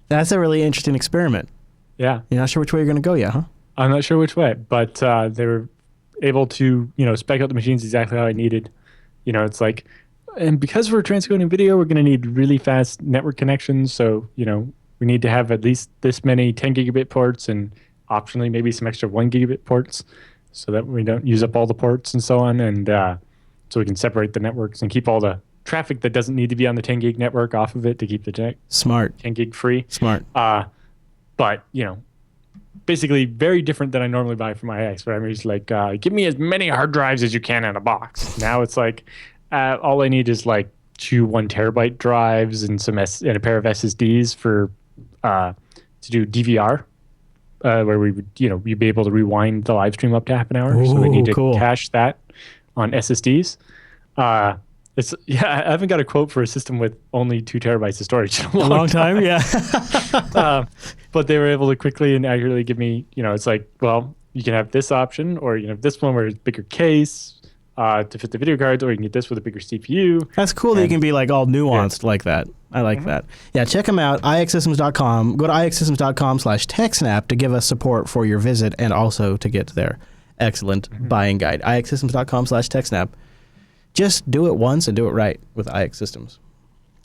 That's a really interesting experiment. Yeah. You're not sure which way you're going to go yet, huh? I'm not sure which way, but they were able to, spec out the machines exactly how I needed. It's like, and because we're transcoding video, we're going to need really fast network connections. So, we need to have at least this many 10 gigabit ports and optionally maybe some extra 1 gigabit ports so that we don't use up all the ports and so on. And so we can separate the networks and keep all the traffic that doesn't need to be on the 10 gig network off of it to keep the Smart. 10 gig free. Smart. But, basically very different than I normally buy from iX, where I'm just like, give me as many hard drives as you can in a box. Now it's like, all I need is like 2 1 terabyte drives and and a pair of SSDs for to do DVR, where we would, you'd be able to rewind the live stream up to half an hour. Ooh, so we need to cool. cache that on SSDs. I haven't got a quote for a system with only 2 terabytes of storage in a long time. Yeah. But they were able to quickly and accurately give me, it's like, well, you can have this option, or you can have this one where it's bigger case to fit the video cards, or you can get this with a bigger CPU. That's cool that you can be like all nuanced like that. I like that. Yeah, check them out, iXsystems.com. Go to iXsystems.com/TechSNAP to give us support for your visit and also to get their excellent buying guide. iXsystems.com/TechSNAP. Just do it once and do it right with iXsystems.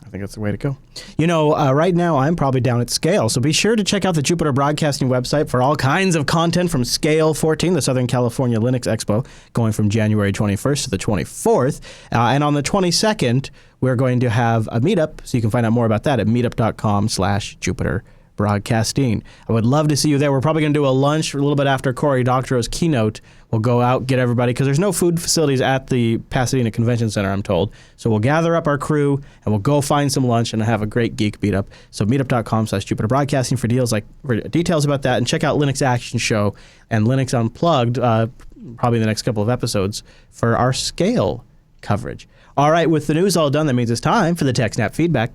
I think that's the way to go. Right now I'm probably down at Scale, so be sure to check out the Jupiter Broadcasting website for all kinds of content from Scale 14, the Southern California Linux Expo, going from January 21st to the 24th. And on the 22nd, we're going to have a meetup, so you can find out more about that at meetup.com/Jupiter Broadcasting. I would love to see you there. We're probably going to do a lunch a little bit after Cory Doctorow's keynote. We'll go out, get everybody, because there's no food facilities at the Pasadena Convention Center, I'm told. So we'll gather up our crew, and we'll go find some lunch and have a great geek meetup. So meetup.com/Jupiter Broadcasting for details about that, and check out Linux Action Show and Linux Unplugged, probably in the next couple of episodes, for our Scale coverage. All right, with the news all done, that means it's time for the TechSNAP feedback.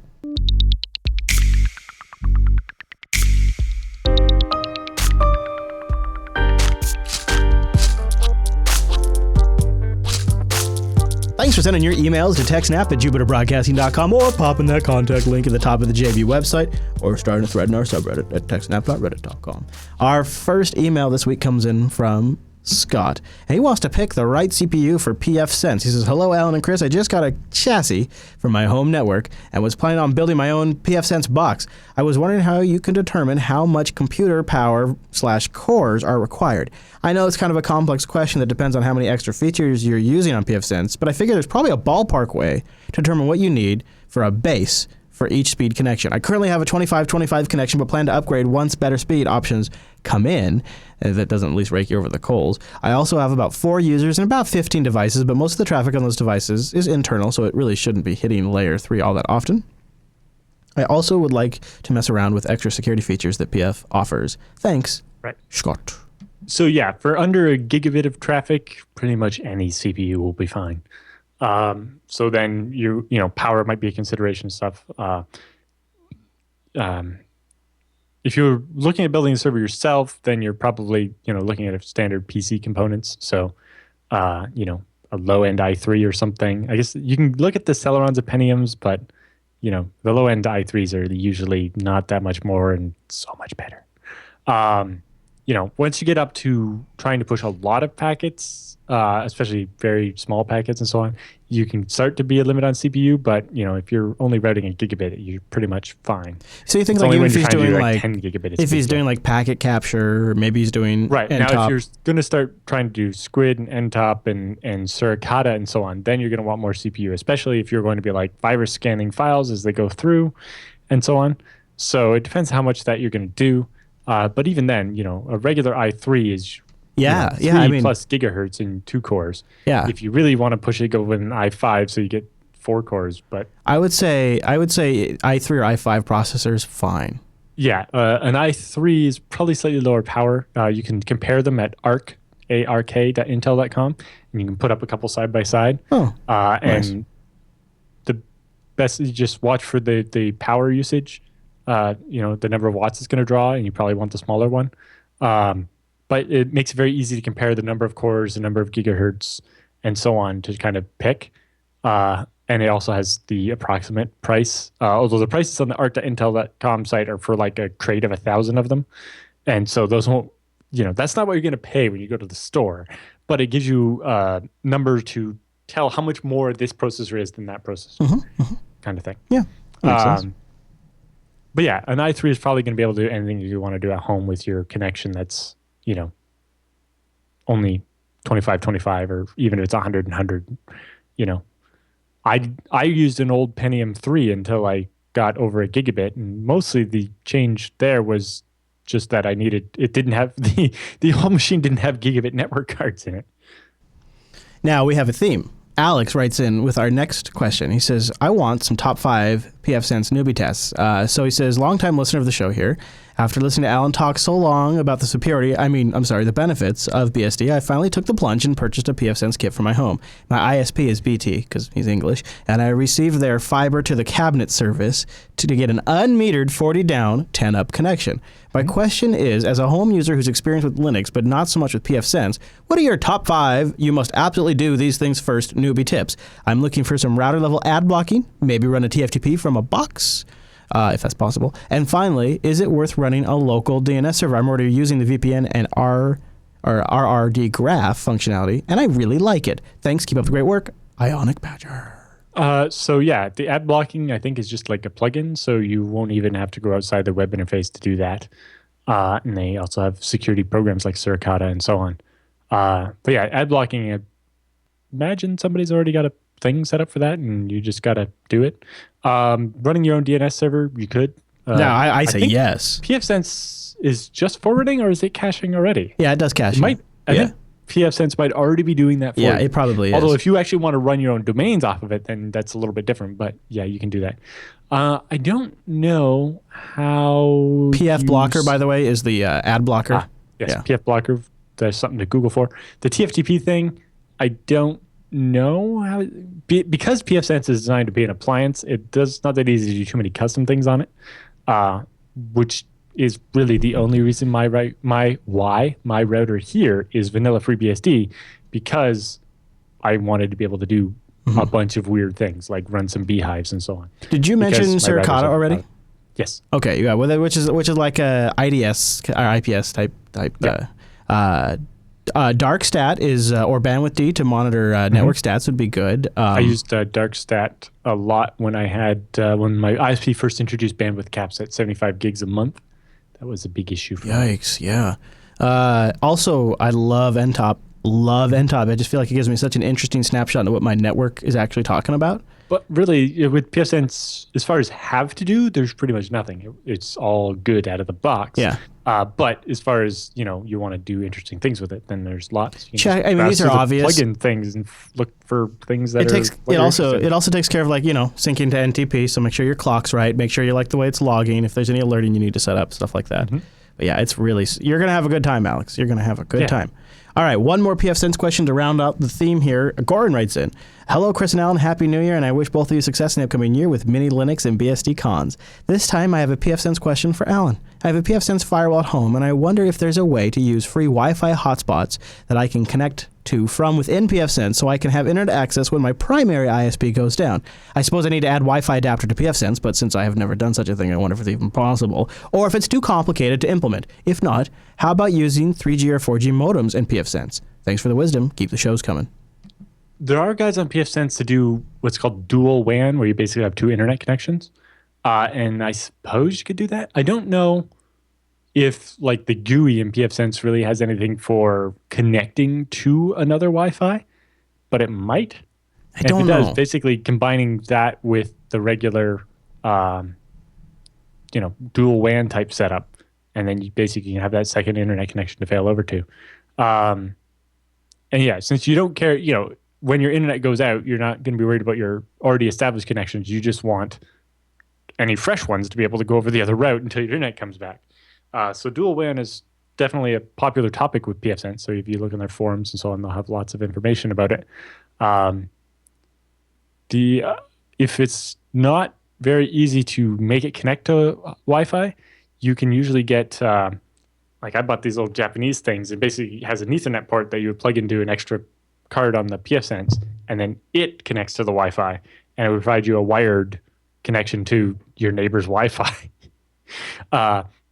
Thanks for sending your emails to techsnap@jupiterbroadcasting.com or popping that contact link at the top of the JB website or starting a thread in our subreddit at techsnap.reddit.com. Our first email this week comes in from Scott. And he wants to pick the right CPU for pfSense. He says, hello, Alan and Chris. I just got a chassis for my home network and was planning on building my own pfSense box. I was wondering how you can determine how much computer power / cores are required. I know it's kind of a complex question that depends on how many extra features you're using on pfSense, but I figure there's probably a ballpark way to determine what you need for a base for each speed connection. I currently have a 25-25 connection, but plan to upgrade once better speed options come in. That doesn't at least rake you over the coals. I also have about 4 users and about 15 devices, but most of the traffic on those devices is internal, so it really shouldn't be hitting layer 3 all that often. I also would like to mess around with extra security features that PF offers. Thanks, Right. Scott. So yeah, for under a gigabit of traffic, pretty much any CPU will be fine. So then you know, power might be a consideration and stuff. If you're looking at building a server yourself, then you're probably, you know, looking at standard PC components. So, you know, a low-end i3 or something. I guess you can look at the Celerons and Pentiums, but, you know, the low-end i3s are usually not that much more and so much better. You know, once you get up to trying to push a lot of packets, especially very small packets and so on, you can start to be a limit on CPU, but, you know, if you're only routing a gigabit, you're pretty much fine. So you think It's like only even when if you're he's trying to do doing like like 10 gigabit, if he's doing like packet capture, maybe he's doing right NTOP. now, if you're going to start trying to do Squid and NTOP and Suricata and so on, then you're going to want more CPU, especially if you're going to be like virus scanning files as they go through and so on. So it depends how much that you're going to do. But even then, you know, a regular i3 is Yeah, you know, 3 I mean, plus gigahertz in 2 cores. Yeah. If you really want to push it, go with an i5 so you get 4 cores. But I would say i3 or i5 processors fine. yeah, an i3 is probably slightly lower power. You can compare them at ark.intel.com, and you can put up a couple side by side. Oh, nice. And the best is just watch for the power usage. You know, the number of watts it's going to draw, and you probably want the smaller one. But it makes it very easy to compare the number of cores, the number of gigahertz, and so on to kind of pick. And it also has the approximate price. Although the prices on the arc.intel.com site are for like a crate of 1,000 of them. And so those won't, you know, that's not what you're going to pay when you go to the store. But it gives you a number to tell how much more this processor is than that processor, kind of thing. Yeah, that makes sense. But yeah, an i3 is probably going to be able to do anything you want to do at home with your connection that's, you know, only 25-25, or even if it's 100, you know. I used an old Pentium 3 until I got over a gigabit, and mostly the change there was just that it didn't have the whole machine didn't have gigabit network cards in it. Now we have a theme. Alex writes in with our next question. He says, I want some top 5 pfSense newbie tests. So he says, longtime listener of the show here. After listening to Alan talk so long about the benefits of BSD, I finally took the plunge and purchased a pfSense kit for my home. My ISP is BT, because he's English, and I received their fiber to the cabinet service to get an unmetered 40 down, 10 up connection. My question is, as a home user who's experienced with Linux, but not so much with pfSense, what are your top 5 you must absolutely do these things first newbie tips? I'm looking for some router level ad blocking, maybe run a TFTP from a box, if that's possible. And finally, is it worth running a local DNS server? I'm already using the VPN and RRD graph functionality, and I really like it. Thanks, keep up the great work. Ionic Badger. So yeah, the ad blocking I think is just like a plugin, so you won't even have to go outside the web interface to do that. And they also have security programs like Suricata and so on. But yeah, ad blocking, I imagine somebody's already got a thing set up for that, and you just got to do it. Running your own DNS server, you could. I say yes. pfSense is just forwarding, or is it caching already? Yeah, it does caching. I think pfSense might already be doing that for you. Yeah, it probably is. Although if you actually want to run your own domains off of it, then that's a little bit different. But yeah, you can do that. I don't know how... PF blocker, by the way, is the ad blocker. Yes, yeah. PF blocker. There's something to Google for. The TFTP thing, I don't know how... Because pfSense is designed to be an appliance, it's not that easy to do too many custom things on it, which is really the only reason why my router here is vanilla FreeBSD, because I wanted to be able to do a bunch of weird things like run some beehives and so on. Did you mention Suricata already? Yes. Okay, yeah, well, which is like a IDS or IPS type DarkStat is or bandwidth D to monitor network stats would be good. I used DarkStat a lot when I had when my ISP first introduced bandwidth caps at 75 gigs a month. That was a big issue for me. Yikes! Yeah. Also, I love NTOP. Love NTOP. I just feel like it gives me such an interesting snapshot into what my network is actually talking about. But really, with pfSense, as far as have to do, there's pretty much nothing. It's all good out of the box. Yeah. But as far as you want to do interesting things with it, then there's lots. You can Check. I mean, these are obvious. Plug in things and look for things that it also takes care of syncing to NTP. So make sure your clock's right. Make sure you like the way it's logging. If there's any alerting you need to set up, stuff like that. But yeah, it's really you're gonna have a good time, Alex. You're gonna have a good time. All right, one more pfSense question to round out the theme here. Goran writes in, hello, Chris and Alan, Happy New Year, and I wish both of you success in the upcoming year with mini Linux and BSD cons. This time I have a pfSense question for Alan. I have a pfSense firewall at home, and I wonder if there's a way to use free Wi-Fi hotspots that I can connect to from within pfSense so I can have internet access when my primary ISP goes down. I suppose I need to add Wi-Fi adapter to pfSense, but since I have never done such a thing, I wonder if it's even possible, or if it's too complicated to implement. If not, how about using 3G or 4G modems in pfSense? Thanks for the wisdom. Keep the shows coming. There are guys on pfSense to do what's called dual WAN, where you basically have two internet connections. And I suppose you could do that. I don't know if the GUI in pfSense really has anything for connecting to another Wi-Fi, but it might. I don't know. If it does, basically combining that with the regular, dual WAN type setup, and then you basically have that second internet connection to fail over to. And yeah, since you don't care, when your internet goes out, you're not going to be worried about your already established connections. You just want any fresh ones to be able to go over the other route until your internet comes back. So dual WAN is definitely a popular topic with pfSense. So if you look in their forums and so on, they'll have lots of information about it. If it's not very easy to make it connect to Wi-Fi, you can usually get I bought these little Japanese things. It basically has an Ethernet port that you would plug into an extra card on the pfSense, and then it connects to the Wi-Fi, and it would provide you a wired connection to your neighbor's Wi-Fi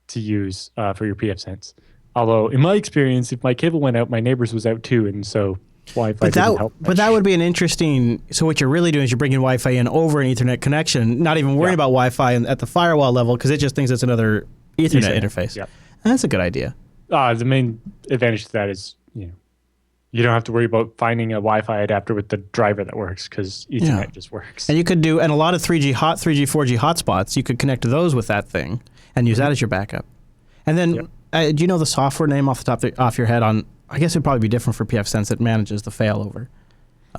to use for your pfSense. Although, in my experience, if my cable went out, my neighbor's was out too, and so Wi-Fi didn't help much. But that would be an interesting... So what you're really doing is you're bringing Wi-Fi in over an Ethernet connection, not even worrying about Wi-Fi at the firewall level, because it just thinks it's another Ethernet interface. Yeah. That's a good idea. The main advantage to that is, you don't have to worry about finding a Wi-Fi adapter with the driver that works, because Ethernet just works. And you could do, and a lot of 3G, 4G hotspots, you could connect to those with that thing and use that as your backup. And then, do you know the software name off the top off your head on? I guess it'd probably be different for pfSense that manages the failover.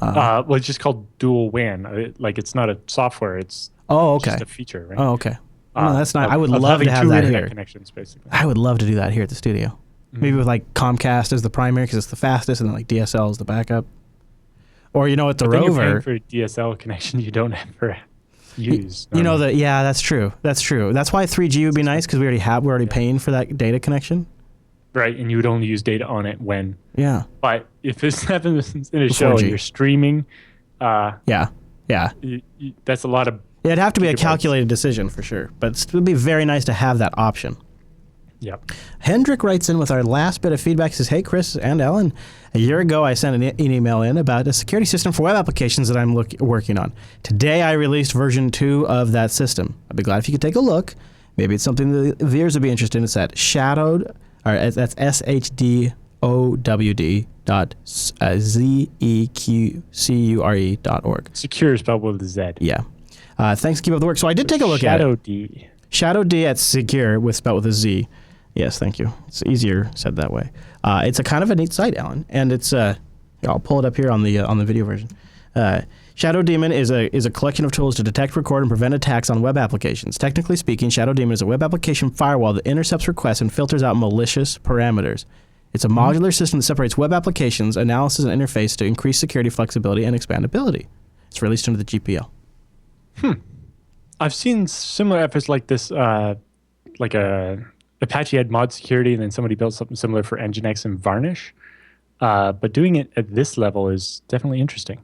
Well, it's just called dual WAN. It's not a software. It's just a feature, right? Oh, okay. No, that's not. I would love to have that here. Connections, basically. I would love to do that here at the studio. Maybe with Comcast as the primary because it's the fastest, and then DSL as the backup. Or the Rover. You're paying for a DSL connection you don't ever use. That's true. That's true. That's why 3G would be nice because we're already paying for that data connection. Right, and you would only use data on it when. Yeah. But if this happens in a show and you're streaming. Yeah. That's a lot of. It'd have to be a calculated decision for sure, but it would be very nice to have that option. Yep. Hendrik writes in with our last bit of feedback. He says, hey, Chris and Ellen, a year ago I sent an email in about a security system for web applications that I'm working on. Today I released version 2 of that system. I'd be glad if you could take a look. Maybe it's something the viewers would be interested in. It's at that's SHDOW.ZEQCURE.org. Secure is spelled with a Z. Yeah. Thanks. Keep up the work. So I did take a look at it. Shadow D. Shadow D at Secure spelled with a Z. Yes, thank you. It's easier said that way. It's a kind of a neat site, Alan, and it's I'll pull it up here on the video version. Shadow Daemon is a collection of tools to detect, record, and prevent attacks on web applications. Technically speaking, Shadow Daemon is a web application firewall that intercepts requests and filters out malicious parameters. It's a modular system that separates web applications, analysis, and interface to increase security, flexibility, and expandability. It's released under the GPL. I've seen similar efforts like this, like Apache had mod security, and then somebody built something similar for Nginx and Varnish. But doing it at this level is definitely interesting.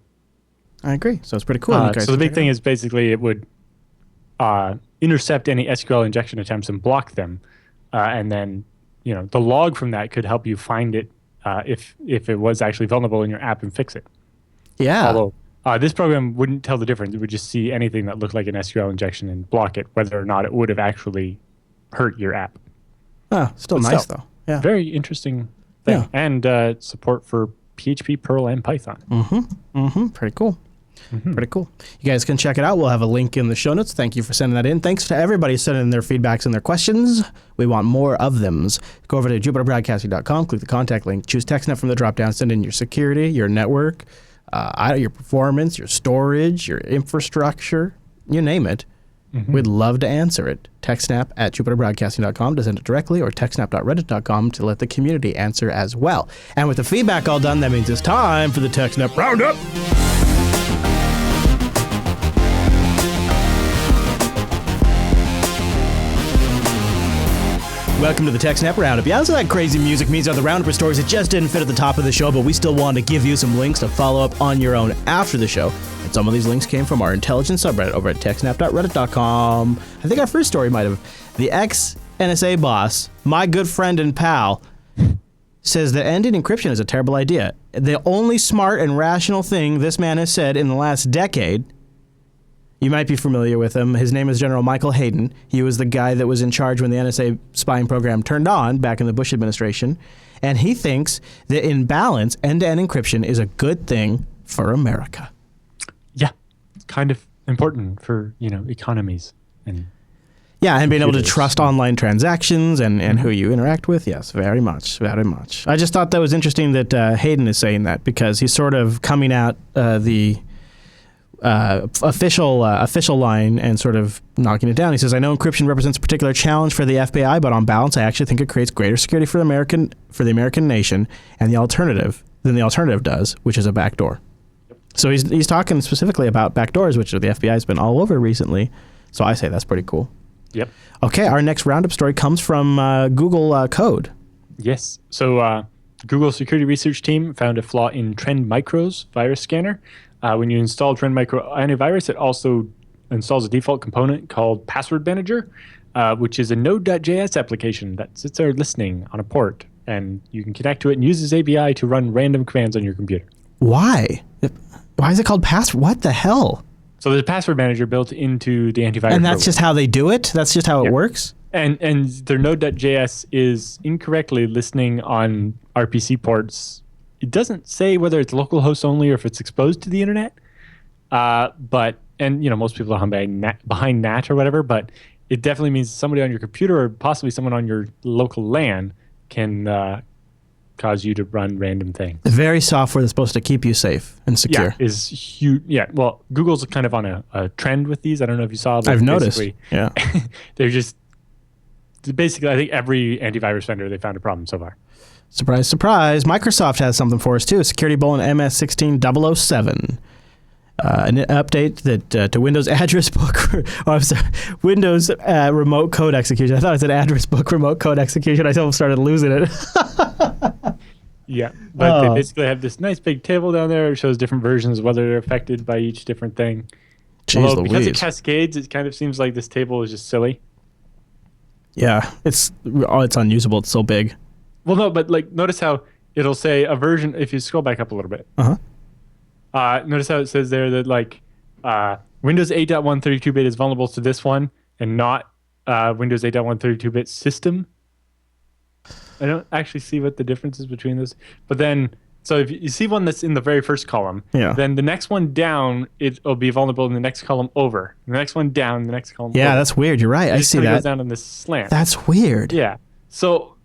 I agree. So it's pretty cool. So the big thing is basically it would intercept any SQL injection attempts and block them. And then, the log from that could help you find it if it was actually vulnerable in your app and fix it. Yeah. Although this program wouldn't tell the difference. It would just see anything that looked like an SQL injection and block it, whether or not it would have actually hurt your app. Oh, still But nice though. Yeah. Very interesting thing. Yeah. And support for PHP, Perl, and Python. Pretty cool. Pretty cool. You guys can check it out. We'll have a link in the show notes. Thank you for sending that in. Thanks to everybody sending in their feedbacks and their questions. We want more of them. Go over to jupiterbroadcasting.com, click the contact link, choose TechSNAP from the drop-down, send in your security, your network, your performance, your storage, your infrastructure, you name it. We'd love to answer it. TechSNAP at jupiterbroadcasting.com to send it directly, or techsnap.reddit.com to let the community answer as well. And with the feedback all done, that means it's time for the TechSNAP Roundup. Welcome to the TechSNAP Roundup. Yeah, that's what that crazy music means are the Roundup of stories that just didn't fit at the top of the show, but we still wanted to give you some links to follow up on your own after the show. And some of these links came from our intelligence subreddit over at techsnap.reddit.com. I think our first story might have. The ex-NSA boss, my good friend and pal, says that ending encryption is a terrible idea. The only smart and rational thing this man has said in the last decade. You might be familiar with him. His name is General Michael Hayden. He was the guy that was in charge when the NSA spying program turned on back in the Bush administration. And he thinks that in balance, end-to-end encryption is a good thing for America. Yeah, it's kind of important for, economies. And being able to trust online transactions and who you interact with. Yes, very much, very much. I just thought that was interesting that Hayden is saying that, because he's sort of coming out the official line and sort of knocking it down. He says, I know encryption represents a particular challenge for the FBI, but on balance, I actually think it creates greater security for the American nation than the alternative does, which is a backdoor. So he's talking specifically about backdoors, which the FBI's been all over recently. So I say that's pretty cool. Yep. Okay, our next roundup story comes from Google Code. Yes. So Google security research team found a flaw in Trend Micro's virus scanner. When you install Trend Micro antivirus, it also installs a default component called Password Manager, which is a Node.js application that sits there listening on a port, and you can connect to it and use this API to run random commands on your computer. Why? Why is it called Password? What the hell? So there's a Password Manager built into the antivirus And that's program. just how they do it? That's just how it works? And their Node.js is incorrectly listening on RPC ports. It doesn't say whether it's localhost only or if it's exposed to the internet. But most people are behind NAT or whatever, but it definitely means somebody on your computer or possibly someone on your local LAN can cause you to run random things. The very software that's supposed to keep you safe and secure. Yeah, is huge. Yeah, well, Google's kind of on a trend with these. I don't know if you saw. I've noticed. Yeah. They're just basically, I think every antivirus vendor, they found a problem so far. Surprise, surprise. Microsoft has something for us, too. A security bulletin MS16007. An update that to Windows address book, Windows remote code execution. I thought I said address book remote code execution. I almost started losing it. Yeah, but they basically have this nice big table down there. It shows different versions, whether they're affected by each different thing. Jeez Although, because it Louise. cascades, it kind of seems like this table is just silly. Yeah, it's unusable. It's so big. Well, no, but notice how it'll say a version. If you scroll back up a little bit, notice how it says there that Windows 8.1 32-bit is vulnerable to this one, and not Windows 8.1 32-bit system. I don't actually see what the difference is between those. But then, so if you see one that's in the very first column, then the next one down, it'll be vulnerable in the next column over. The next one down, the next column over. Yeah, that's weird. You're right. I see that. It goes down in this slant. That's weird. Yeah. So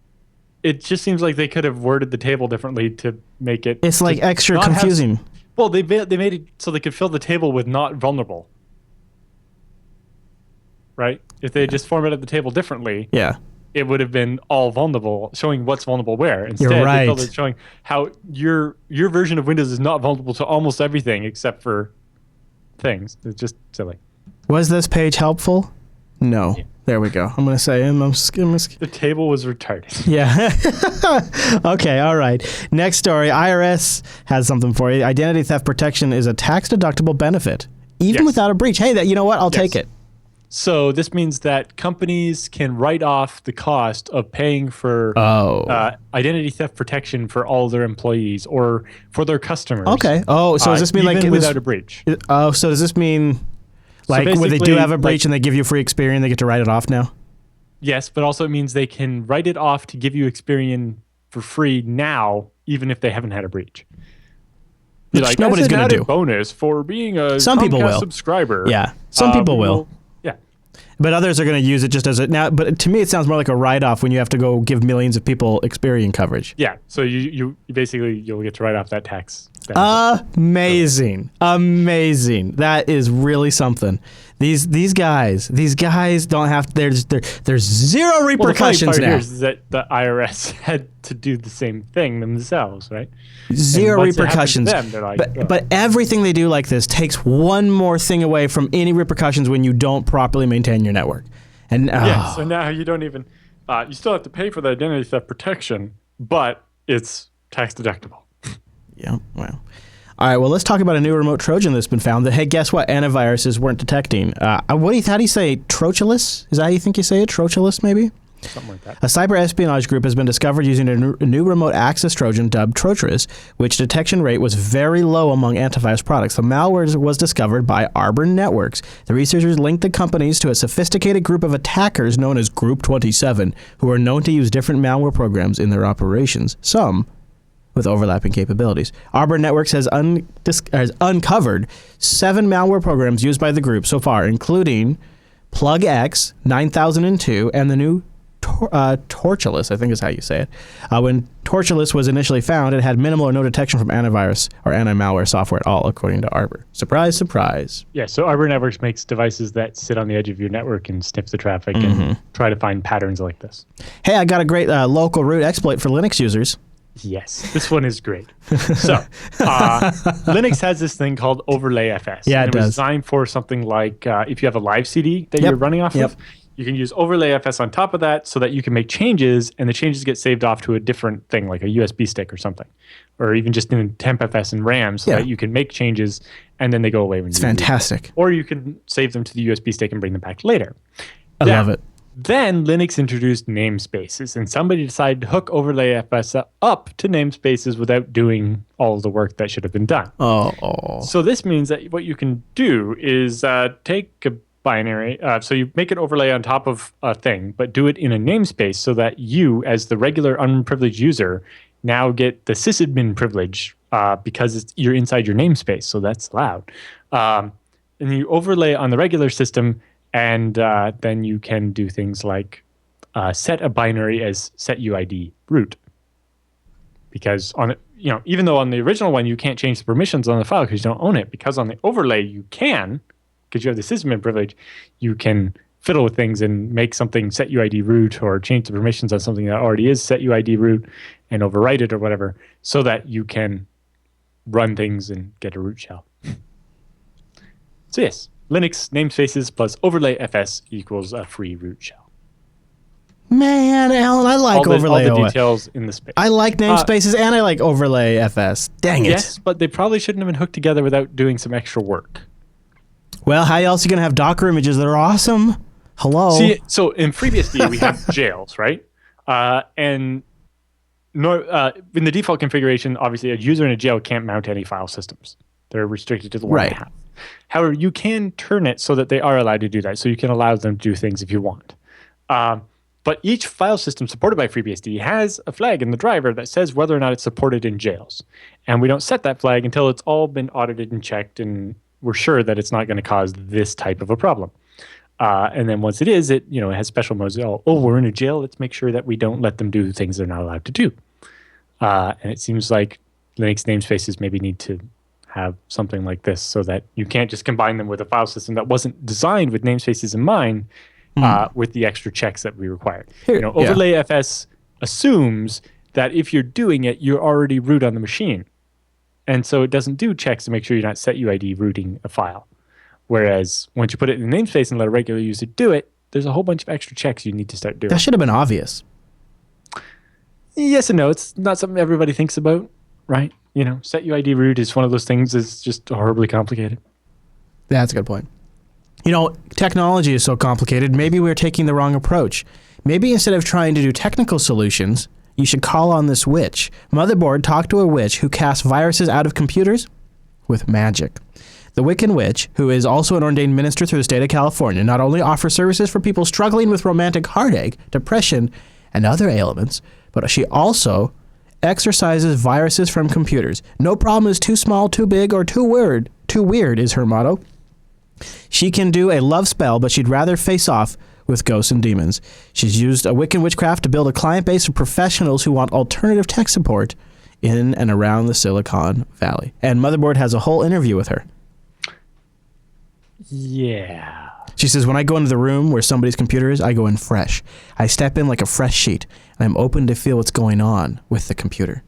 it just seems like they could have worded the table differently to make it. It's like extra confusing. Well, they made it so they could fill the table with not vulnerable. Right? If they just formatted the table differently, it would have been all vulnerable, showing what's vulnerable where. Instead, You're right. they filled it showing how your version of Windows is not vulnerable to almost everything except for things. It's just silly. Was this page helpful? No. Yeah. There we go. I'm going to say the table was retarded. Yeah. Okay, all right. Next story. IRS has something for you. Identity theft protection is a tax-deductible benefit, even without a breach. Hey, you know what? I'll take it. So this means that companies can write off the cost of paying for identity theft protection for all their employees or for their customers. Okay. Oh, so does this mean even like without a breach? Oh, so does this mean like when they do have a breach and they give you free Experian, they get to write it off now? Yes, but also it means they can write it off to give you Experian for free now, even if they haven't had a breach. You're like, nobody's going to do. Bonus for being a Some people will. subscriber. Yeah, some people will. Yeah. But others are going to use it just as a now. But to me, it sounds more like a write-off when you have to go give millions of people Experian coverage. Yeah. So you basically you'll get to write off that tax. Amazing, amazing. That is really something. These guys don't have. There's zero repercussions the funny part now. here is that the IRS had to do the same thing themselves, right? Zero repercussions. They're like, but everything they do like this takes one more thing away from any repercussions when you don't properly maintain your network. And yeah, so now you don't even. You still have to pay for the identity theft protection, but it's tax deductible. Yeah, well. All right, well, let's talk about a new remote Trojan that's been found that, hey, guess what? Antiviruses weren't detecting. How do you say Trochilus? Is that how you think you say it? Trochilus, maybe? Something like that. A cyber espionage group has been discovered using a new remote access Trojan dubbed Trochilus, which detection rate was very low among antivirus products. The malware was discovered by Arbor Networks. The researchers linked the companies to a sophisticated group of attackers known as Group 27, who are known to use different malware programs in their operations. Some with overlapping capabilities. Arbor Networks has uncovered 7 malware programs used by the group so far, including PlugX 9002 and the new Torchilus, I think is how you say it. When Torchilus was initially found, it had minimal or no detection from antivirus or anti-malware software at all, according to Arbor. Surprise, surprise. Yeah, so Arbor Networks makes devices that sit on the edge of your network and sniff the traffic and try to find patterns like this. Hey, I got a great local root exploit for Linux users. Yes, this one is great. So, Linux has this thing called overlay FS. Yeah, and it was does. designed for something like if you have a live CD that you're running off of, you can use overlay FS on top of that so that you can make changes, and the changes get saved off to a different thing, like a USB stick or something, or even just in TempFS and RAM, so that you can make changes and then they go away when it's fantastic. Or you can save them to the USB stick and bring them back later. I love it. Then Linux introduced namespaces, and somebody decided to hook overlay FS up to namespaces without doing all of the work that should have been done. Oh. So this means that what you can do is take a binary, so you make an overlay on top of a thing, but do it in a namespace so that you, as the regular unprivileged user, now get the sysadmin privilege because you're inside your namespace, so that's allowed. And you overlay on the regular system, and then you can do things like set a binary as setuid root. Because even though on the original one you can't change the permissions on the file because you don't own it, because on the overlay you can, because you have the sysadmin privilege, you can fiddle with things and make something setuid root or change the permissions on something that already is setuid root and overwrite it or whatever, so that you can run things and get a root shell. So yes. Linux namespaces plus overlay FS equals a free root shell. Man, Alan, I like overlay. All the details in the space. I like namespaces and I like overlay FS. Dang it. Yes, but they probably shouldn't have been hooked together without doing some extra work. Well, how else are you going to have Docker images that are awesome? Hello? See, so in FreeBSD, we have jails, right? And in the default configuration, obviously, a user in a jail can't mount any file systems. They're restricted to the one they have. However, you can turn it so that they are allowed to do that. So you can allow them to do things if you want. But each file system supported by FreeBSD has a flag in the driver that says whether or not it's supported in jails. And we don't set that flag until it's all been audited and checked and we're sure that it's not going to cause this type of a problem. And then once it is, it has special modes. Oh, we're in a jail. Let's make sure that we don't let them do things they're not allowed to do. And it seems like Linux namespaces maybe need to have something like this so that you can't just combine them with a file system that wasn't designed with namespaces in mind with the extra checks that we required. Overlay FS assumes that if you're doing it, you're already root on the machine. And so it doesn't do checks to make sure you're not setuid rooting a file. Whereas once you put it in the namespace and let a regular user do it, there's a whole bunch of extra checks you need to start doing. That should have been obvious. Yes and no. It's not something everybody thinks about, right? setuid root is one of those things that's just horribly complicated. That's a good point. Technology is so complicated. Maybe we're taking the wrong approach. Maybe instead of trying to do technical solutions, you should call on this witch. Motherboard talked to a witch who casts viruses out of computers with magic. The Wiccan Witch, who is also an ordained minister through the state of California, not only offers services for people struggling with romantic heartache, depression, and other ailments, but she also exorcises viruses from computers. No problem is too small, too big, or too weird. Too weird is her motto. She can do a love spell, but she'd rather face off with ghosts and demons. She's used a Wiccan witchcraft to build a client base of professionals who want alternative tech support in and around the Silicon Valley. And Motherboard has a whole interview with her. Yeah. She says, when I go into the room where somebody's computer is, I go in fresh. I step in like a fresh sheet, and I'm open to feel what's going on with the computer.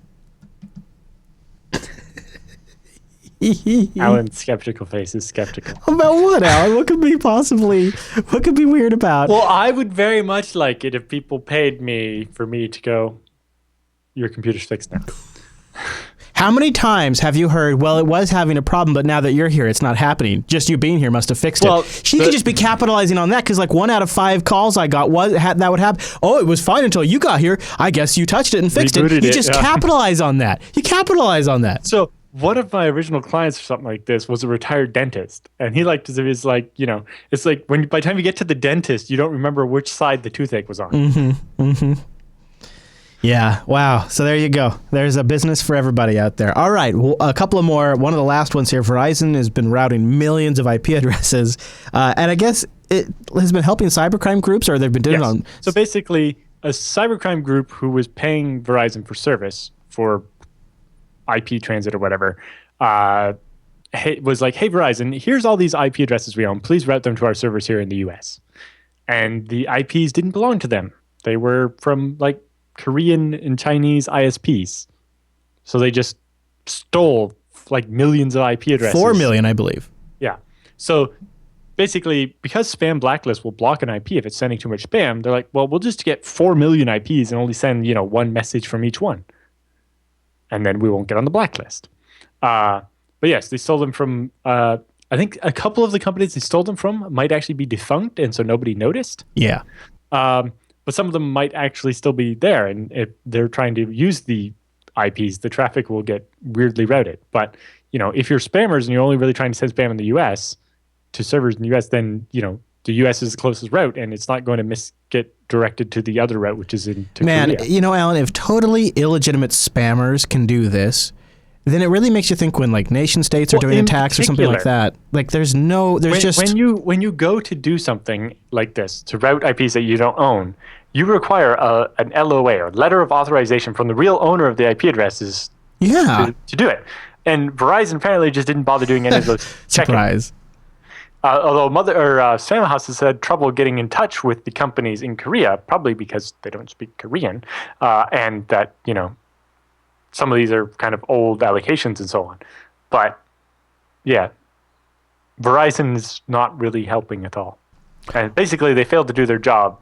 Alan's skeptical face is skeptical. About what, Alan? What could be weird about? Well, I would very much like it if people paid me for me to go, your computer's fixed now. How many times have you heard, well, it was having a problem, but now that you're here, it's not happening. Just you being here must have fixed it. She could just be capitalizing on that, because like 1 out of 5 calls I got that would happen. Oh, it was fine until you got here. I guess you touched it and fixed it. You just capitalize on that. You capitalize on that. So one of my original clients for something like this was a retired dentist. And he liked to, it's like, it's like by the time you get to the dentist, you don't remember which side the toothache was on. Mm-hmm. Mm-hmm. Yeah. Wow. So there you go. There's a business for everybody out there. All right. Well, a couple of more. One of the last ones here. Verizon has been routing millions of IP addresses. And I guess it has been helping cybercrime groups, or they've been doing it on. So basically, a cybercrime group who was paying Verizon for service for IP transit or whatever was like, hey, Verizon, here's all these IP addresses we own. Please route them to our servers here in the US. And the IPs didn't belong to them. They were from like Korean and Chinese ISPs. So they just stole like millions of IP addresses. 4 million, I believe. Yeah. So basically, because spam blacklist will block an IP if it's sending too much spam, they're like, well, we'll just get 4 million IPs and only send, one message from each one. And then we won't get on the blacklist. But yes, they stole them from, I think a couple of the companies they stole them from might actually be defunct, and so nobody noticed. Yeah. But some of them might actually still be there, and if they're trying to use the IPs, the traffic will get weirdly routed. But, if you're spammers and you're only really trying to send spam in the US to servers in the US, then, the US is the closest route, and it's not going to get directed to the other route, which is into Man, Korea. Alan, if totally illegitimate spammers can do this, then it really makes you think when like nation states are doing attacks or something like that. Like when you go to do something like this, to route IPs that you don't own, you require an LOA, or letter of authorization, from the real owner of the IP addresses to do it. And Verizon apparently just didn't bother doing any of those checking. Surprise. Although Spam House has had trouble getting in touch with the companies in Korea, probably because they don't speak Korean, and that, some of these are kind of old allocations and so on. But, yeah, Verizon is not really helping at all. And basically, they failed to do their job.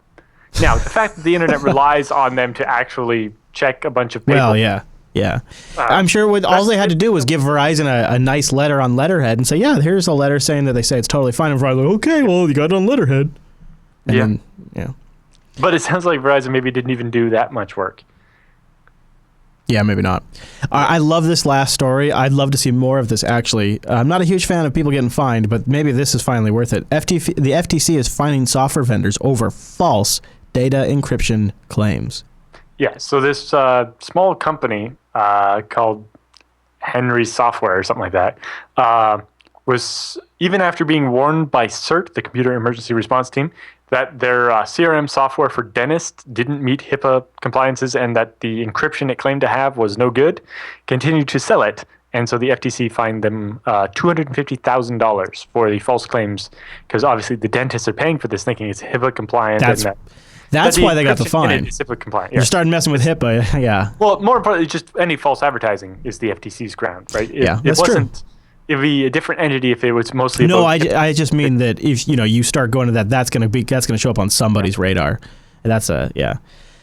Now, the fact that the internet relies on them to actually check a bunch of people. Well, yeah. Yeah. I'm sure all they had to do was give Verizon a nice letter on letterhead and say, yeah, here's a letter saying that they say it's totally fine. And Verizon, like, okay, well, you got it on letterhead. And then. But it sounds like Verizon maybe didn't even do that much work. Yeah, maybe not. I love this last story. I'd love to see more of this, actually. I'm not a huge fan of people getting fined, but maybe this is finally worth it. The FTC is fining software vendors over false data encryption claims. Yeah, so this small company called Henry Software or something like that was, even after being warned by CERT, the Computer Emergency Response Team, that their CRM software for dentists didn't meet HIPAA compliances and that the encryption it claimed to have was no good, continued to sell it. And so the FTC fined them $250,000 for the false claims, because obviously the dentists are paying for this, thinking it's HIPAA compliant. That's why they got the fine. It's HIPAA compliant. You started messing with HIPAA, yeah. Well, more importantly, just any false advertising is the FTC's ground, right? That's true. It'd be a different entity if it was mostly. No, I just mean that if you start going to that, that's gonna show up on somebody's radar. And that's yeah.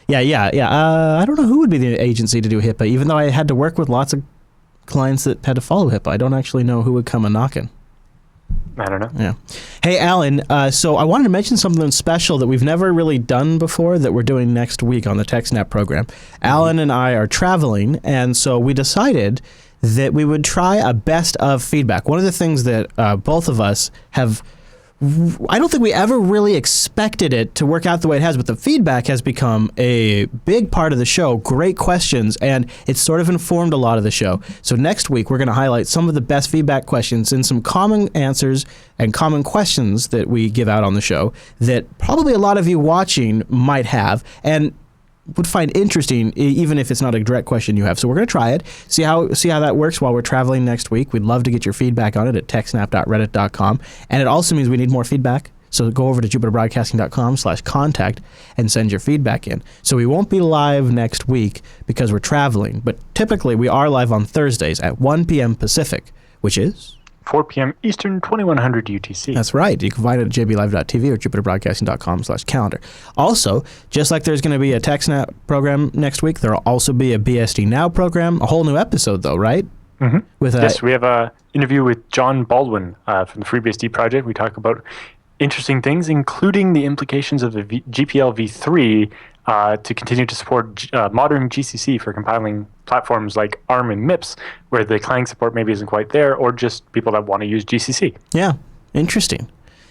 I don't know who would be the agency to do HIPAA, even though I had to work with lots of clients that had to follow HIPAA. I don't actually know who would come a knocking. I don't know. Yeah. Hey, Alan, so I wanted to mention something special that we've never really done before that we're doing next week on the TechSNAP program. Alan and I are traveling, and so we decided that we would try a best of feedback. One of the things that both of us have, I don't think we ever really expected it to work out the way it has, but the feedback has become a big part of the show. Great questions, and it's sort of informed a lot of the show. So next week, we're going to highlight some of the best feedback questions and some common answers and common questions that we give out on the show that probably a lot of you watching might have and would find interesting, even if it's not a direct question you have. So we're going to try it, see how that works while we're traveling next week. We'd love to get your feedback on it at techsnap.reddit.com. And it also means we need more feedback. So go over to jupiterbroadcasting.com/contact and send your feedback in. So we won't be live next week because we're traveling, but typically we are live on Thursdays at 1 p.m. Pacific, which is 4 p.m. Eastern, 2100 UTC. That's right. You can find it at jblive.tv or jupiterbroadcasting.com/calendar. Also, just like there's going to be a TechSNAP program next week, there will also be a BSD Now program, a whole new episode though, right? Mm-hmm. Yes, we have an interview with John Baldwin from the FreeBSD project. We talk about interesting things, including the implications of the GPL v3 to continue to support modern GCC for compiling platforms like ARM and MIPS, where the Clang support maybe isn't quite there, or just people that want to use GCC. Yeah, interesting.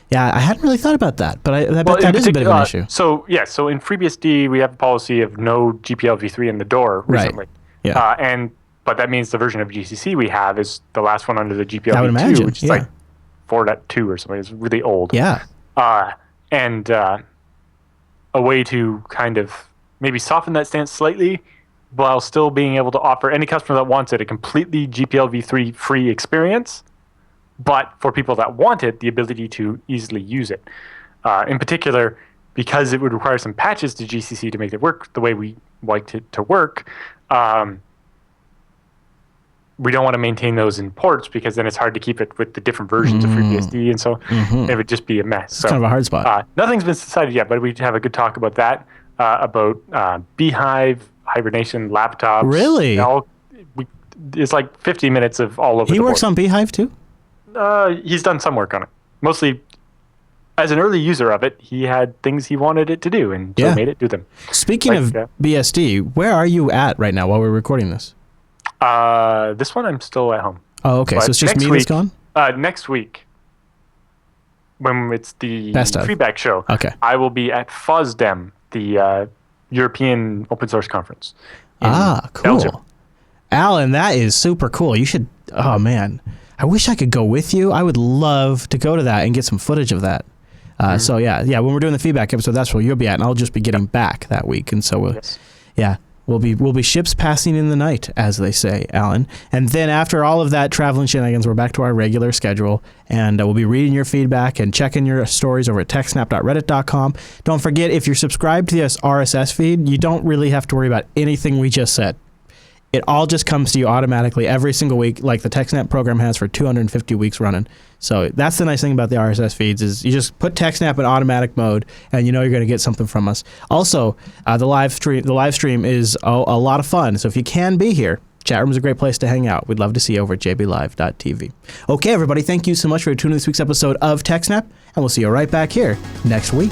Yeah, I hadn't really thought about that, but I bet that is a bit of an issue. So in FreeBSD, we have a policy of no GPL v3 in the door recently. Right. Yeah. But that means the version of GCC we have is the last one under the GPL v2, which is like 4.2 or something. It's really old. Yeah. And a way to kind of maybe soften that stance slightly while still being able to offer any customer that wants it a completely GPL v3 free experience, but for people that want it, the ability to easily use it. In particular, because it would require some patches to GCC to make it work the way we like it to work, we don't want to maintain those in ports because then it's hard to keep it with the different versions of FreeBSD, and so it would just be a mess. It's kind of a hard spot. Nothing's been decided yet, but we have a good talk about that, about Beehive, hibernation, laptops. Really? It's like 50 minutes of all over the board. He works on Beehive too? He's done some work on it. Mostly, as an early user of it, he had things he wanted it to do, and so made it do them. Speaking of BSD, where are you at right now while we're recording this? This one I'm still at home. Oh, okay. So it's just me that's gone? Next week, when it's the Best of. feedback show, I will be at FOSDEM, the European Open Source Conference. Cool. Belgium. Alan, that is super cool. You should, oh man, I wish I could go with you. I would love to go to that and get some footage of that. So yeah, when we're doing the feedback episode, that's where you'll be at, and I'll just be getting back that week. And so, we'll be ships passing in the night, as they say, Alan. And then after all of that traveling shenanigans, we're back to our regular schedule, and we'll be reading your feedback and checking your stories over at techsnap.reddit.com. Don't forget, if you're subscribed to this RSS feed, you don't really have to worry about anything we just said. It all just comes to you automatically every single week, like the TechSNAP program has for 250 weeks running. So that's the nice thing about the RSS feeds is you just put TechSNAP in automatic mode, and you know you're going to get something from us. Also, the live stream is a lot of fun. So if you can be here, chat room is a great place to hang out. We'd love to see you over at jblive.tv. Okay, everybody, thank you so much for tuning in this week's episode of TechSNAP, and we'll see you right back here next week.